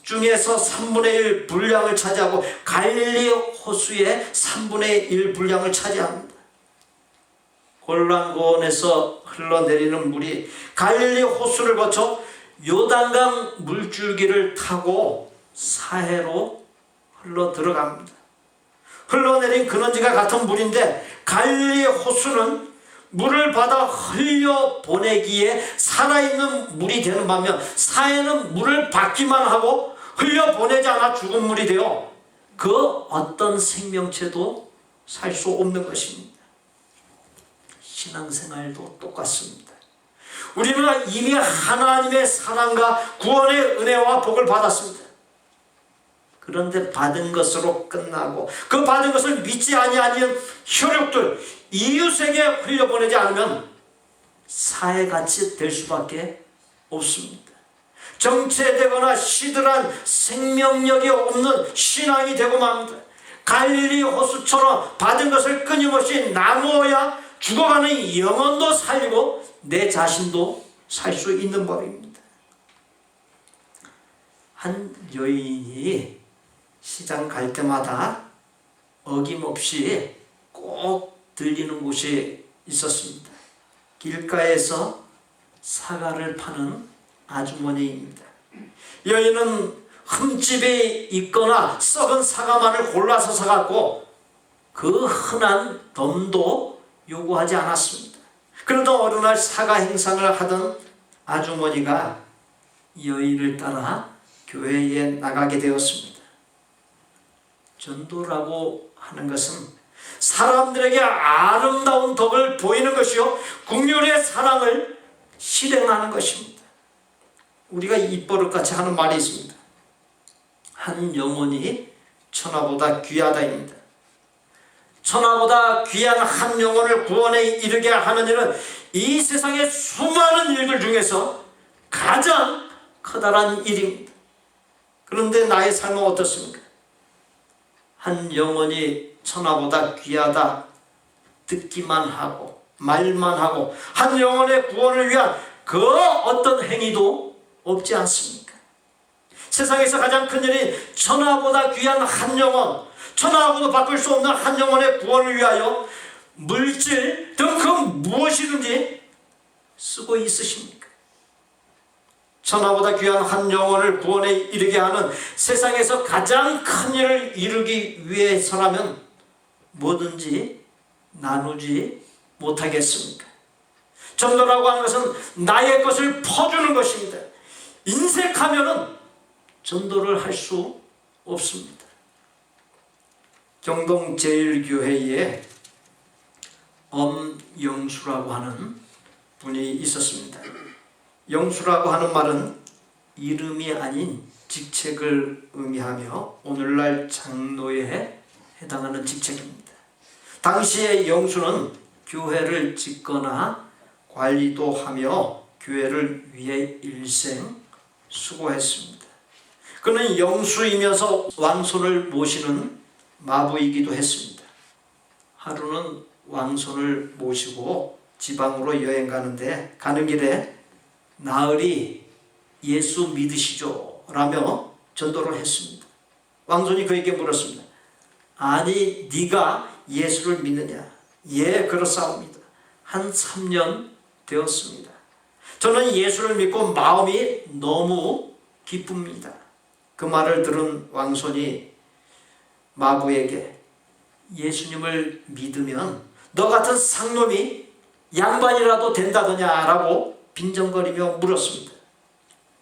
Speaker 1: 중에서 3분의 1 분량을 차지하고 갈릴리 호수의 3분의 1 분량을 차지합니다. 골란 고원에서 흘러내리는 물이 갈릴리 호수를 거쳐 요단강 물줄기를 타고 사해로 흘러 들어갑니다. 흘러내린 근원지가 같은 물인데 갈릴리 호수는 물을 받아 흘려보내기에 살아있는 물이 되는 반면 사해는 물을 받기만 하고 흘려보내지 않아 죽은 물이 되어 그 어떤 생명체도 살 수 없는 것입니다. 신앙생활도 똑같습니다. 우리는 이미 하나님의 사랑과 구원의 은혜와 복을 받았습니다. 그런데 받은 것으로 끝나고 그 받은 것을 믿지 아니하는 혈육들, 이웃에게 흘려보내지 않으면 사해같이 될 수밖에 없습니다. 정체되거나 시들한 생명력이 없는 신앙이 되고 맙니다. 갈릴리 호수처럼 받은 것을 끊임없이 나누어야 죽어가는 영혼도 살리고 내 자신도 살 수 있는 법입니다. 한 여인이 시장 갈 때마다 어김없이 꼭 들리는 곳이 있었습니다. 길가에서 사과를 파는 아주머니입니다. 여인은 흠집이 있거나 썩은 사과만을 골라서 사갖고 그 흔한 돈도 요구하지 않았습니다. 그러던 어느 날 사과 행상을 하던 아주머니가 여인을 따라 교회에 나가게 되었습니다. 전도라고 하는 것은 사람들에게 아름다운 덕을 보이는 것이요 국률의 사랑을 실행하는 것입니다. 우리가 입버릇같이 하는 말이 있습니다. 한 영혼이 천하보다 귀하다입니다. 천하보다 귀한 한 영혼을 구원에 이르게 하는 일은 이 세상의 수많은 일들 중에서 가장 커다란 일입니다. 그런데 나의 삶은 어떻습니까? 한 영혼이 천하보다 귀하다 듣기만 하고 말만 하고 한 영혼의 구원을 위한 그 어떤 행위도 없지 않습니까? 세상에서 가장 큰 일이 천하보다 귀한 한 영혼, 천하하고도 바꿀 수 없는 한 영혼의 구원을 위하여 물질 등 그 무엇이든지 쓰고 있으십니까? 천하보다 귀한 한 영혼을 구원에 이르게 하는 세상에서 가장 큰 일을 이루기 위해서라면 뭐든지 나누지 못하겠습니까? 전도라고 하는 것은 나의 것을 퍼주는 것입니다. 인색하면은 전도를 할 수 없습니다. 경동제일교회에 엄영수라고 하는 분이 있었습니다. 영수라고 하는 말은 이름이 아닌 직책을 의미하며 오늘날 장로에 해당하는 직책입니다. 당시에 영수는 교회를 짓거나 관리도 하며 교회를 위해 일생 수고했습니다. 그는 영수이면서 왕손을 모시는 마부이기도 했습니다. 하루는 왕손을 모시고 지방으로 여행 가는데 가는 길에 나으리 예수 믿으시죠? 라며 전도를 했습니다. 왕손이 그에게 물었습니다. 아니 네가 예수를 믿느냐? 예, 그렇사옵니다. 한 3년 되었습니다. 저는 예수를 믿고 마음이 너무 기쁩니다. 그 말을 들은 왕손이 마부에게 예수님을 믿으면 너 같은 상놈이 양반이라도 된다더냐라고 빈정거리며 물었습니다.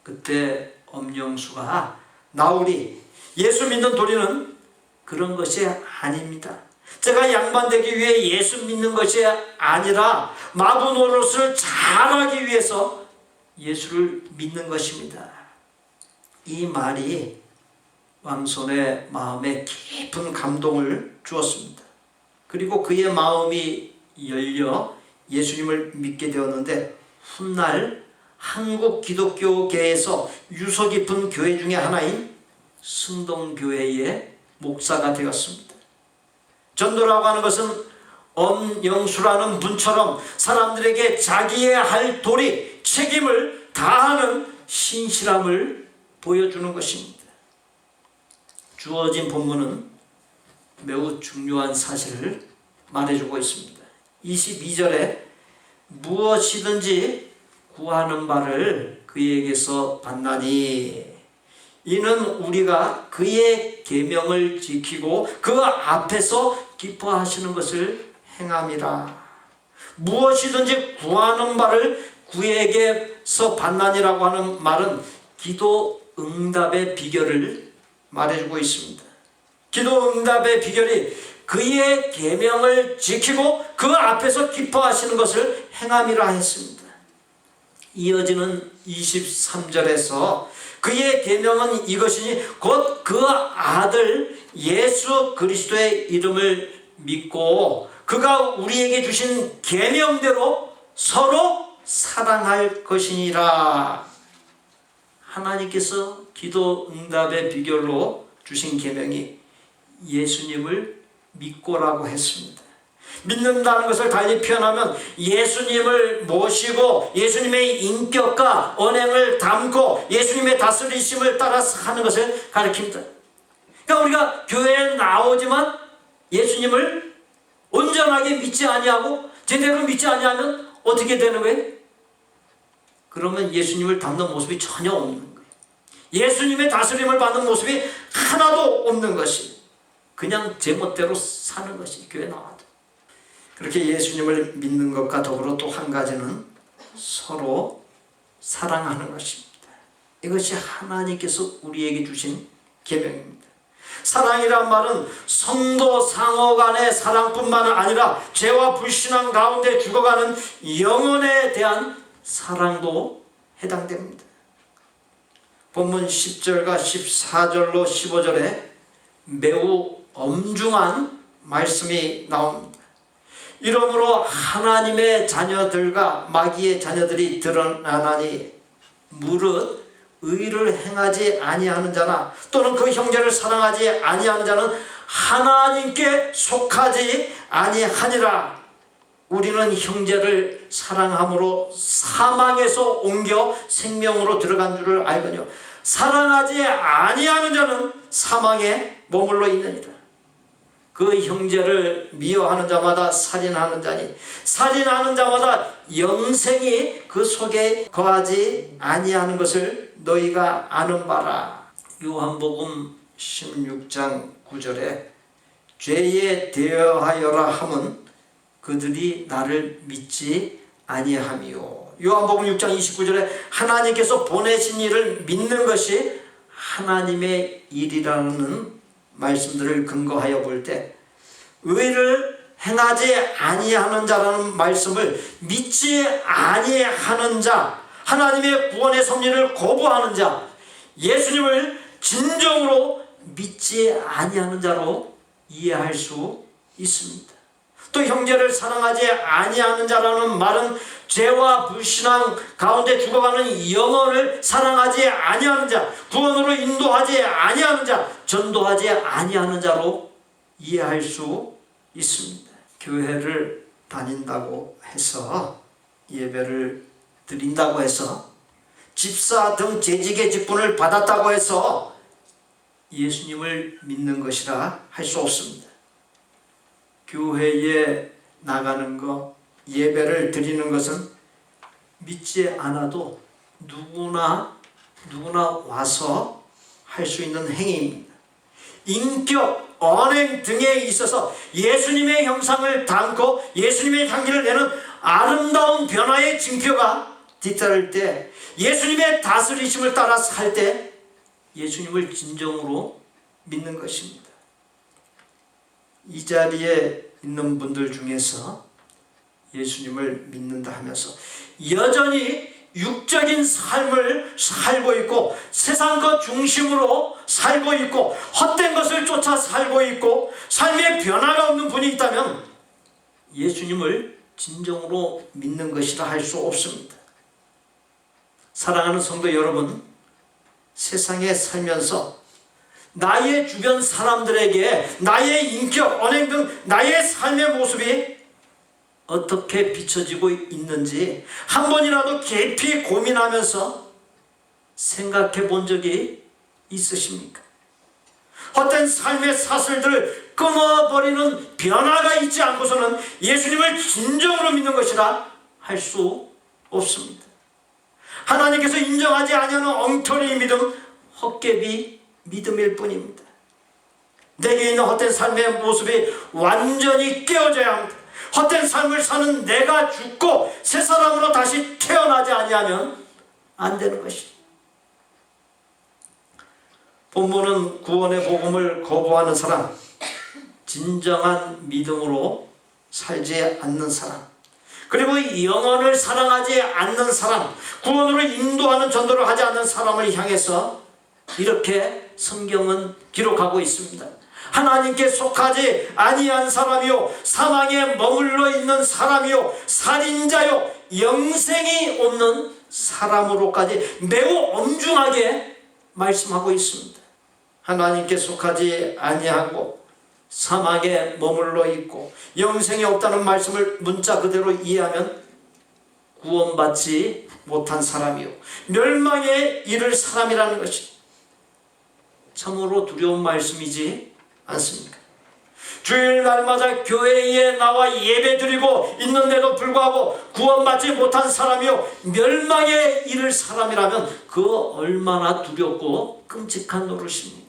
Speaker 1: 그때 엄영수가 나으리 예수 믿는 도리는 그런 것이 아닙니다. 제가 양반 되기 위해 예수 믿는 것이 아니라 마부 노릇을 잘하기 위해서 예수를 믿는 것입니다. 이 말이 왕손의 마음에 깊은 감동을 주었습니다. 그리고 그의 마음이 열려 예수님을 믿게 되었는데 훗날 한국 기독교계에서 유서 깊은 교회 중에 하나인 승동교회의 목사가 되었습니다. 전도라고 하는 것은 엄영수라는 분처럼 사람들에게 자기의 할 도리, 책임을 다하는 신실함을 보여주는 것입니다. 주어진 본문은 매우 중요한 사실을 말해주고 있습니다. 22절에 무엇이든지 구하는 바를 그에게서 받나니 이는 우리가 그의 계명을 지키고 그 앞에서 기뻐하시는 것을 행함이라. 무엇이든지 구하는 바를 그에게서 받나니라고 하는 말은 기도 응답의 비결을 말해주고 있습니다. 기도 응답의 비결이 그의 계명을 지키고 그 앞에서 기뻐하시는 것을 행함이라 했습니다. 이어지는 23절에서 그의 계명은 이것이니 곧 그 아들 예수 그리스도의 이름을 믿고 그가 우리에게 주신 계명대로 서로 사랑할 것이니라. 하나님께서 기도 응답의 비결로 주신 계명이 예수님을 믿고라고 했습니다. 믿는다는 것을 달리 표현하면 예수님을 모시고 예수님의 인격과 언행을 담고 예수님의 다스리심을 따라서 하는 것을 가리킵니다. 그러니까 우리가 교회에 나오지만 예수님을 온전하게 믿지 아니하고 제대로 믿지 아니하면 어떻게 되는 거예요? 그러면 예수님을 닮는 모습이 전혀 없는 거예요. 예수님의 다스림을 받는 모습이 하나도 없는 것이 그냥 제멋대로 사는 것이 교회에 나와도. 그렇게 예수님을 믿는 것과 더불어 또 한 가지는 서로 사랑하는 것입니다. 이것이 하나님께서 우리에게 주신 계명입니다. 사랑이란 말은 성도 상호 간의 사랑뿐만 아니라 죄와 불신앙 가운데 죽어가는 영혼에 대한 사랑도 해당됩니다. 본문 10절과 14절로 15절에 매우 엄중한 말씀이 나옵니다. 이러므로 하나님의 자녀들과 마귀의 자녀들이 드러나나니 무릇 의를 행하지 아니하는 자나 또는 그 형제를 사랑하지 아니하는 자는 하나님께 속하지 아니하니라. 우리는 형제를 사랑함으로 사망에서 옮겨 생명으로 들어간 줄을 알거니와 사랑하지 아니하는 자는 사망에 머물러 있느니라. 그 형제를 미워하는 자마다 살인하는 자니 살인하는 자마다 영생이 그 속에 거하지 아니하는 것을 너희가 아는 바라. 요한복음 16장 9절에 죄에 대하여라 함은 그들이 나를 믿지 아니함이요. 요한복음 6장 29절에 하나님께서 보내신 일을 믿는 것이 하나님의 일이라는 말씀들을 근거하여 볼 때 의를 행하지 아니하는 자라는 말씀을 믿지 아니하는 자, 하나님의 구원의 섭리를 거부하는 자, 예수님을 진정으로 믿지 아니하는 자로 이해할 수 있습니다. 또 형제를 사랑하지 아니하는 자라는 말은 죄와 불신앙 가운데 죽어가는 영혼을 사랑하지 아니하는 자, 구원으로 인도하지 아니하는 자, 전도하지 아니하는 자로 이해할 수 있습니다. 교회를 다닌다고 해서 예배를 드린다고 해서 집사 등 재직의 직분을 받았다고 해서 예수님을 믿는 것이라 할 수 없습니다. 교회에 나가는 것, 예배를 드리는 것은 믿지 않아도 누구나 와서 할 수 있는 행위입니다. 인격, 언행 등에 있어서 예수님의 형상을 담고 예수님의 향기를 내는 아름다운 변화의 징표가 뒤따를 때, 예수님의 다스리심을 따라 살 때 예수님을 진정으로 믿는 것입니다. 이 자리에 있는 분들 중에서 예수님을 믿는다 하면서 여전히 육적인 삶을 살고 있고 세상 것 중심으로 살고 있고 헛된 것을 쫓아 살고 있고 삶에 변화가 없는 분이 있다면 예수님을 진정으로 믿는 것이라 할 수 없습니다. 사랑하는 성도 여러분, 세상에 살면서 나의 주변 사람들에게 나의 인격, 언행 등 나의 삶의 모습이 어떻게 비춰지고 있는지 한 번이라도 깊이 고민하면서 생각해 본 적이 있으십니까? 헛된 삶의 사슬들을 끊어버리는 변화가 있지 않고서는 예수님을 진정으로 믿는 것이라 할 수 없습니다. 하나님께서 인정하지 아니하는 엉터리 믿음, 헛개비 믿음일 뿐입니다. 내게 있는 헛된 삶의 모습이 완전히 깨어져야 합니다. 헛된 삶을 사는 내가 죽고 새 사람으로 다시 태어나지 아니하면 안 되는 것입니다. 본문은 구원의 복음을 거부하는 사람, 진정한 믿음으로 살지 않는 사람, 그리고 영혼을 사랑하지 않는 사람, 구원으로 인도하는 전도를 하지 않는 사람을 향해서 이렇게 성경은 기록하고 있습니다. 하나님께 속하지 아니한 사람이요, 사망에 머물러 있는 사람이요, 살인자요, 영생이 없는 사람으로까지 매우 엄중하게 말씀하고 있습니다. 하나님께 속하지 아니하고 사망에 머물러 있고 영생이 없다는 말씀을 문자 그대로 이해하면 구원받지 못한 사람이요, 멸망에 이를 사람이라는 것이 참으로 두려운 말씀이지 않습니까? 주일 날마다 교회에 나와 예배드리고 있는데도 불구하고 구원받지 못한 사람이요, 멸망에 이를 사람이라면 그 얼마나 두렵고 끔찍한 노릇입니까?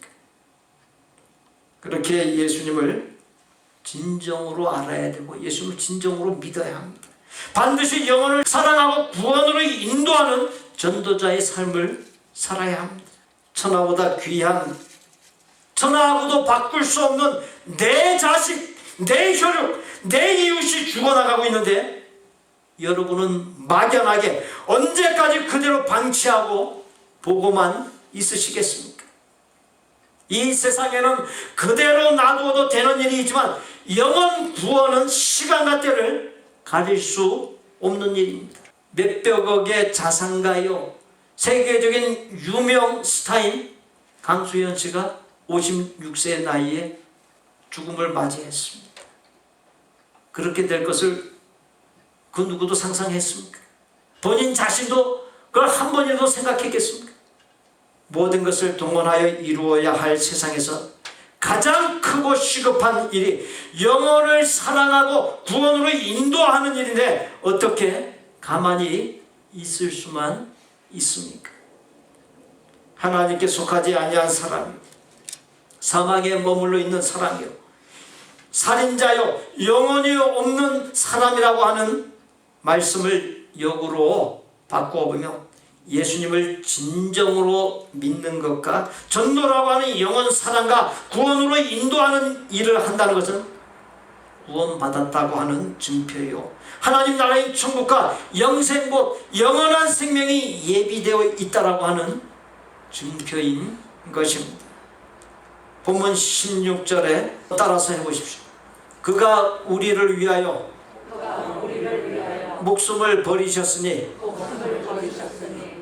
Speaker 1: 그렇게 예수님을 진정으로 알아야 되고 예수님을 진정으로 믿어야 합니다. 반드시 영혼을 사랑하고 구원으로 인도하는 전도자의 삶을 살아야 합니다. 천하보다 귀한, 천하하고도 바꿀 수 없는 내 자식, 내 혈육, 내 이웃이 죽어나가고 있는데 여러분은 막연하게 언제까지 그대로 방치하고 보고만 있으시겠습니까? 이 세상에는 그대로 놔두어도 되는 일이 있지만 영혼 구원은 시간과 때를 가릴 수 없는 일입니다. 몇백억의 자산가요, 세계적인 유명 스타인 강수현 씨가 56세의 나이에 죽음을 맞이했습니다. 그렇게 될 것을 그 누구도 상상했습니까? 본인 자신도 그걸 한 번이라도 생각했겠습니까? 모든 것을 동원하여 이루어야 할 세상에서 가장 크고 시급한 일이 영혼을 사랑하고 구원으로 인도하는 일인데 어떻게 가만히 있을 수만 있습니까? 하나님께 속하지 아니한 사람이요, 사망에 머물러 있는 사람이요, 살인자요, 영혼이 없는 사람이라고 하는 말씀을 역으로 바꾸어보며 예수님을 진정으로 믿는 것과 전도라고 하는 영혼 사랑과 구원으로 인도하는 일을 한다는 것은 구원받았다고 하는 증표요, 하나님 나라의 천국과 영생 곧 영원한 생명이 예비되어 있다라고 하는 증표인 것입니다. 본문 16절에 따라서 해보십시오. 그가 우리를 위하여 목숨을 버리셨으니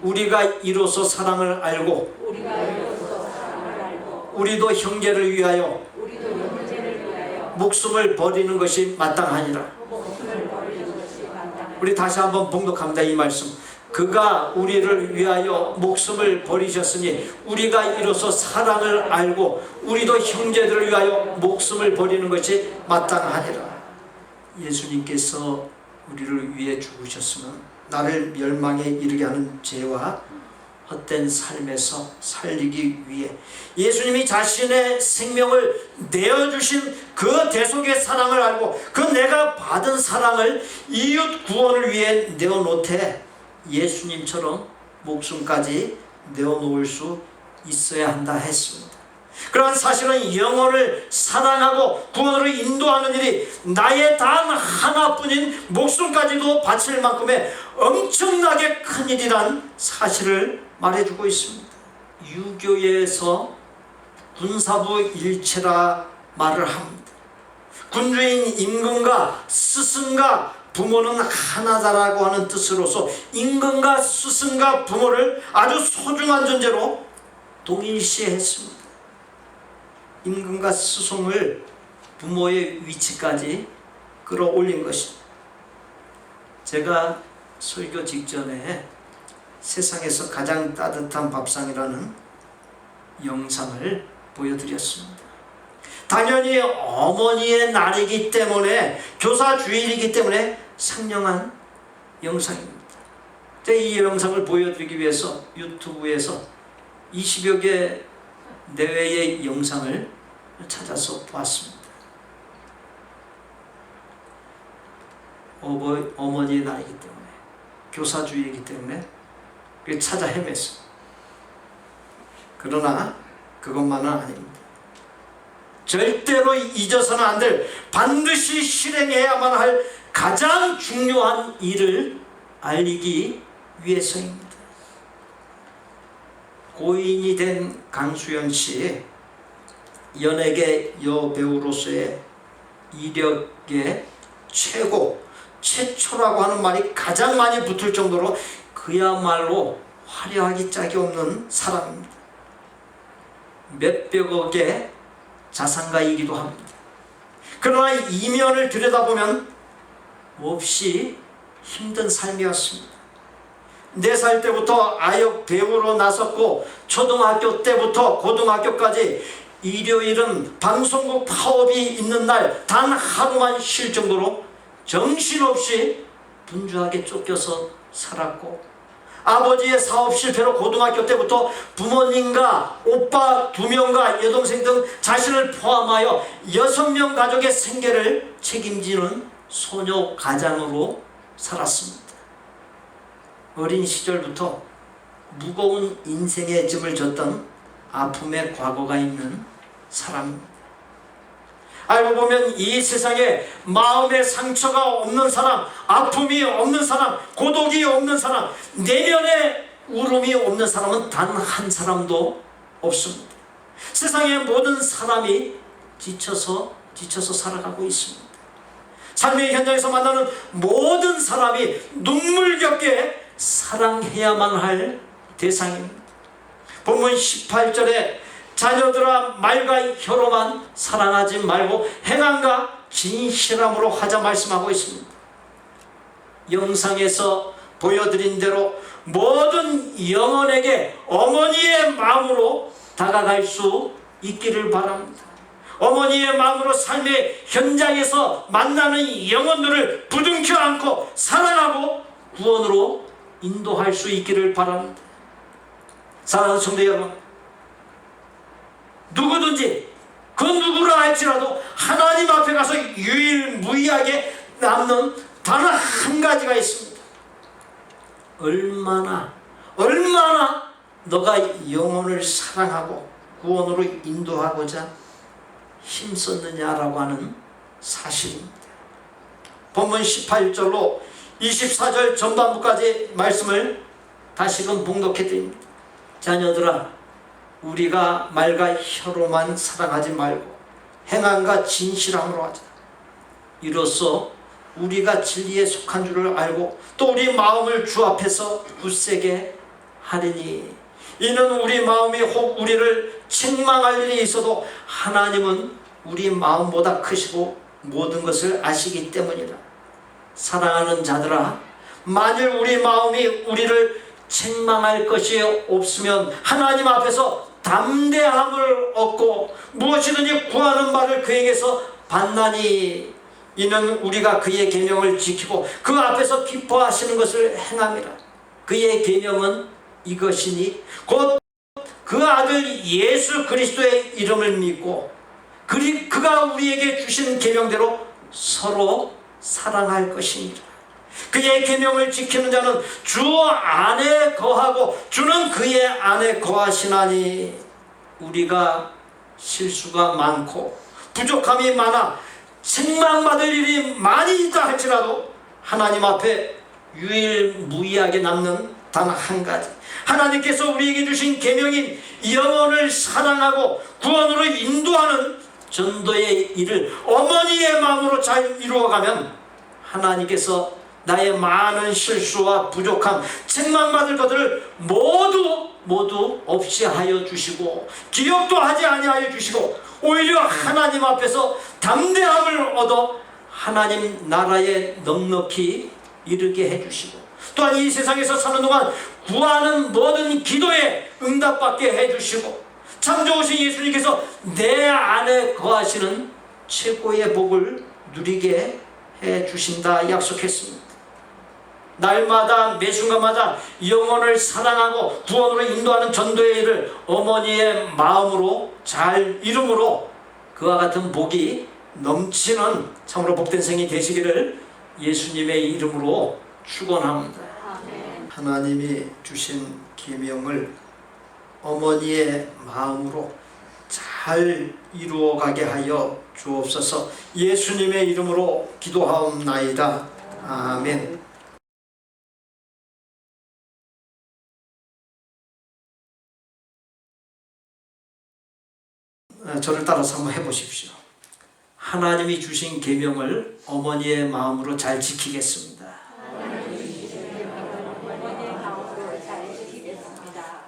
Speaker 1: 우리가 이로써 사랑을 알고 우리도 형제를 위하여 목숨을 버리는 것이 마땅하니라. 우리 다시 한번 봉독합니다. 이 말씀. 그가 우리를 위하여 목숨을 버리셨으니 우리가 이로써 사랑을 알고 우리도 형제들을 위하여 목숨을 버리는 것이 마땅하니라. 예수님께서 우리를 위해 죽으셨으면 나를 멸망에 이르게 하는 죄와 헛된 삶에서 살리기 위해 예수님이 자신의 생명을 내어주신 그 대속의 사랑을 알고 그 내가 받은 사랑을 이웃 구원을 위해 내어놓되 예수님처럼 목숨까지 내어놓을 수 있어야 한다 했습니다. 그러한 사실은 영혼을 사랑하고 구원으로 인도하는 일이 나의 단 하나뿐인 목숨까지도 바칠 만큼의 엄청나게 큰 일이란 사실을 말해주고 있습니다. 유교에서 군사부 일체라 말을 합니다. 군주인 임금과 스승과 부모는 하나다라고 하는 뜻으로서 임금과 스승과 부모를 아주 소중한 존재로 동일시했습니다. 임금과 스승을 부모의 위치까지 끌어올린 것입니다. 제가 설교 직전에 세상에서 가장 따뜻한 밥상이라는 영상을 보여드렸습니다. 당연히 어머니의 날이기 때문에 교사 주일이기 때문에 상냥한 영상입니다. 제가 이 영상을 보여드리기 위해서 유튜브에서 20여 개 내외의 영상을 찾아서 보았습니다. 어머니의 날이기 때문에 교사주의이기 때문에 찾아 헤맸어요. 그러나 그것만은 아닙니다. 절대로 잊어서는 안 될 반드시 실행해야만 할 가장 중요한 일을 알리기 위해서입니다. 고인이 된 강수연 씨, 연예계 여배우로서의 이력의 최초라고 하는 말이 가장 많이 붙을 정도로 그야말로 화려하기 짝이 없는 사람입니다. 몇백억의 자산가이기도 합니다. 그러나 이면을 들여다보면 몹시 힘든 삶이었습니다. 4살 때부터 아역 배우로 나섰고 초등학교 때부터 고등학교까지 일요일은 방송국 파업이 있는 날 단 하루만 쉴 정도로 정신없이 분주하게 쫓겨서 살았고, 아버지의 사업 실패로 고등학교 때부터 부모님과 오빠 2명과 여동생 등 자신을 포함하여 6명 가족의 생계를 책임지는 소녀 가장으로 살았습니다. 어린 시절부터 무거운 인생의 짐을 졌던 아픔의 과거가 있는 사람입니다. 알고 보면 이 세상에 마음의 상처가 없는 사람, 아픔이 없는 사람, 고독이 없는 사람, 내면에 울음이 없는 사람은 단 한 사람도 없습니다. 세상의 모든 사람이 지쳐서 살아가고 있습니다. 삶의 현장에서 만나는 모든 사람이 눈물겹게 사랑해야만 할 대상입니다. 본문 18절에 자녀들아 말과 혀로만 사랑하지 말고 행함과 진실함으로 하자 말씀하고 있습니다. 영상에서 보여드린 대로 모든 영혼에게 어머니의 마음으로 다가갈 수 있기를 바랍니다. 어머니의 마음으로 삶의 현장에서 만나는 영혼들을 부둥켜 안고 사랑하고 구원으로 인도할 수 있기를 바랍니다. 사랑하는 성도 여러분, 누구든지 그 누구라 할지라도 하나님 앞에 가서 유일무이하게 남는 단 한 가지가 있습니다. 얼마나 너가 영혼을 사랑하고 구원으로 인도하고자 힘썼느냐라고 하는 사실입니다. 본문 18절로 24절 전반부까지 말씀을 다시금 봉독해 드립니다. 자녀들아, 우리가 말과 혀로만 사랑하지 말고 행함과 진실함으로 하자. 이로써 우리가 진리에 속한 줄을 알고 또 우리 마음을 주 앞에서 굳세게 하리니, 이는 우리 마음이 혹 우리를 책망할 일이 있어도 하나님은 우리 마음보다 크시고 모든 것을 아시기 때문이라. 사랑하는 자들아, 만일 우리 마음이 우리를 책망할 것이 없으면 하나님 앞에서 담대함을 얻고 무엇이든지 구하는 바를 그에게서 받나니, 이는 우리가 그의 계명을 지키고 그 앞에서 기뻐하시는 것을 행함이라. 그의 계명은 이것이니 곧 그 아들 예수 그리스도의 이름을 믿고 그가 우리에게 주신 계명대로 서로 사랑할 것이니라. 그의 계명을 지키는 자는 주 안에 거하고 주는 그의 안에 거하시나니 우리가 실수가 많고 부족함이 많아 책망받을 일이 많이 있다 할지라도 하나님 앞에 유일무이하게 남는 단 한 가지, 하나님께서 우리에게 주신 계명인 영혼을 사랑하고 구원으로 인도하는 전도의 일을 어머니의 마음으로 잘 이루어가면 하나님께서 나의 많은 실수와 부족함, 책망받을 것들을 모두 없이 하여 주시고 기억도 하지 아니하여 주시고 오히려 하나님 앞에서 담대함을 얻어 하나님 나라에 넉넉히 이르게 해주시고 또한 이 세상에서 사는 동안 구하는 모든 기도에 응답받게 해주시고 참 좋으신 예수님께서 내 안에 거하시는 최고의 복을 누리게 해주신다 약속했습니다. 날마다 매 순간마다 영혼을 사랑하고 구원으로 인도하는 전도의 일을 어머니의 마음으로 잘 이름으로 그와 같은 복이 넘치는 참으로 복된 생이 되시기를 예수님의 이름으로 축원합니다. 하나님이 주신 계명을 어머니의 마음으로 잘 이루어가게 하여 주옵소서. 예수님의 이름으로 기도하옵나이다. 아멘. 저를 따라서 한번 해보십시오. 하나님이 주신 계명을 어머니의 마음으로 잘 지키겠습니다.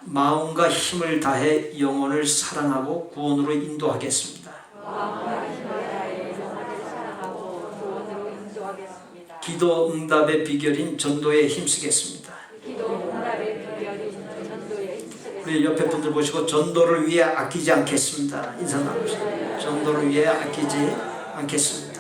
Speaker 1: 마음과 힘을 다해 영혼을 사랑하고 구원으로 인도하겠습니다. 기도 응답의 비결인 전도에 힘쓰겠습니다. 우리 옆에 분들 보시고 전도를 위해 아끼지 않겠습니다. 인사 나누시죠. 전도를 위해 아끼지 않겠습니다.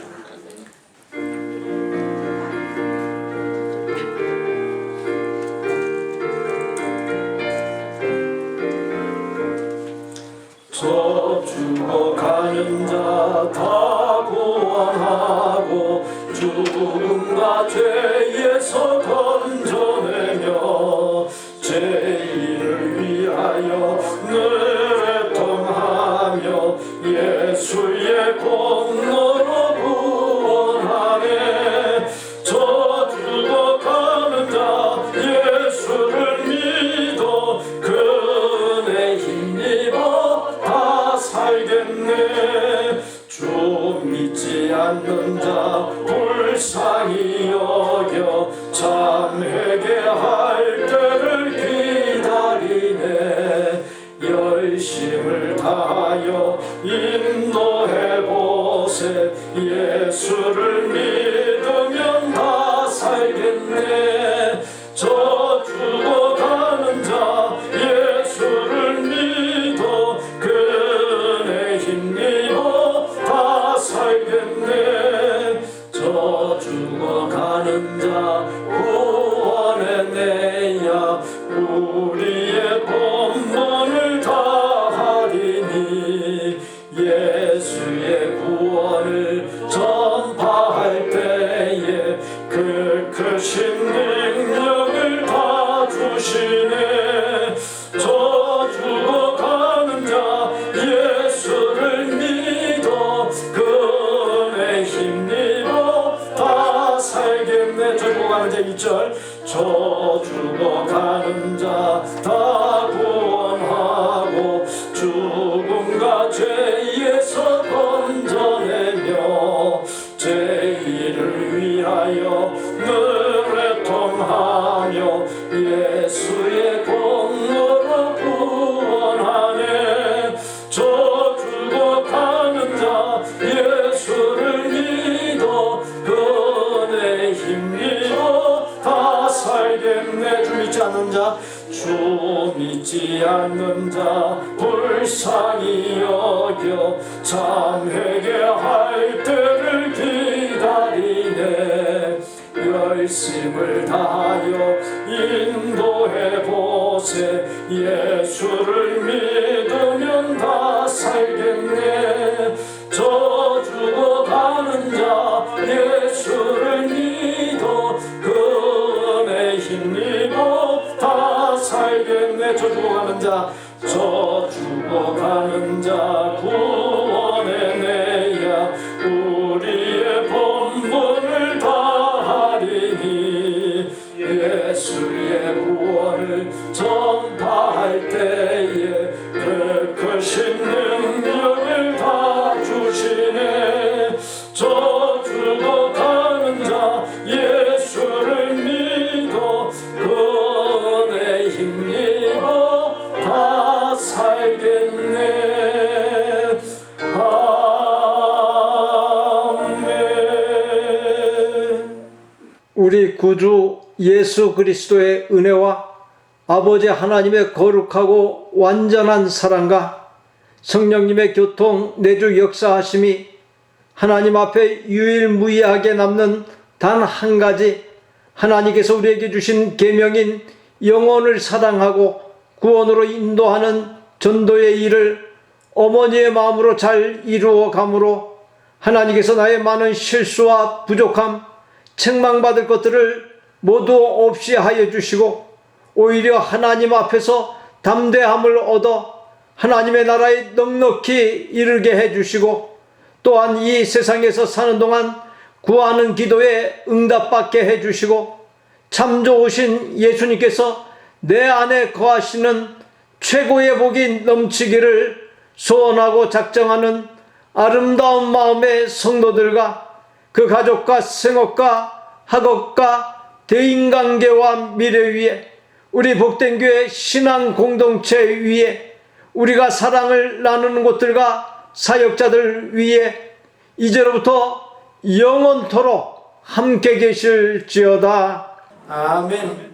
Speaker 2: 저 죽어가는 자 다 구원하고 죽음과 죄에서 건져내며 죄인을 위하여 늘 애통하며 예수의 공로로 구원하네. 저 죽어가는 자 예수를 믿어 그네 힘입어 다 살겠네. 주 믿지 않는 자 불쌍히 여겨 참 회개할 때를 기다리네. 열심을 다하여 인도해보세. 예수를 믿으면 다 살겠네. 저 죽어가는 자 예수를 믿어 그네 힘입어 다 살겠네. 저 죽어가는 자 구원해내야 우리의 본분을 다하리니. 예수의 구원을 전파할 때에 그 크신 능력을 다 주시네. 저 죽어가는 자 예수를 믿어 그네 힘입어 다 살겠네. 저 죽어가는 자 2절. 저 죽어가는 자 다 구원하고 죽음과 죄에서 건져내며 죄인을 위하여 늘 애통하며 예수의 공로로 구원하네. 저 죽어가는 자 예수를 믿어 그네 힘입어 다 살겠네. 주 믿지 않는 자, 주 믿지 않는 자 불쌍히 여겨 참 회개할 때를 기다리네. 열심을 다하여 인도해 보세. 예수를 믿으면 다 살겠네. 저 죽어가는 자 예수를 믿어 그 은혜 힘입어 다 살겠네. 저 죽어가는 자, 저 죽어가는 자 구원해내야 우리의 본분을 다하리니. 예수의 구원을 전파할 때에 그 크신 능력을 다 주시네. 저 죽어가는 자 예수를 믿어 그 은혜 힘입어 다 살겠네. 아멘.
Speaker 1: 우리 구주 예수 그리스도의 은혜와 아버지 하나님의 거룩하고 완전한 사랑과 성령님의 교통 내주 역사하심이 하나님 앞에 유일무이하게 남는 단 한 가지 하나님께서 우리에게 주신 계명인 영혼을 사랑하고 구원으로 인도하는 전도의 일을 어머니의 마음으로 잘 이루어 가므로 하나님께서 나의 많은 실수와 부족함, 책망받을 것들을 모두 없이 하여 주시고 오히려 하나님 앞에서 담대함을 얻어 하나님의 나라에 넉넉히 이르게 해주시고 또한 이 세상에서 사는 동안 구하는 기도에 응답받게 해주시고 참 좋으신 예수님께서 내 안에 거하시는 최고의 복이 넘치기를 소원하고 작정하는 아름다운 마음의 성도들과 그 가족과 생업과 학업과 대인관계와 미래 위에 우리 복된 교회 신앙 공동체 위에 우리가 사랑을 나누는 곳들과 사역자들 위에 이제로부터 영원토록 함께 계실지어다. 아멘.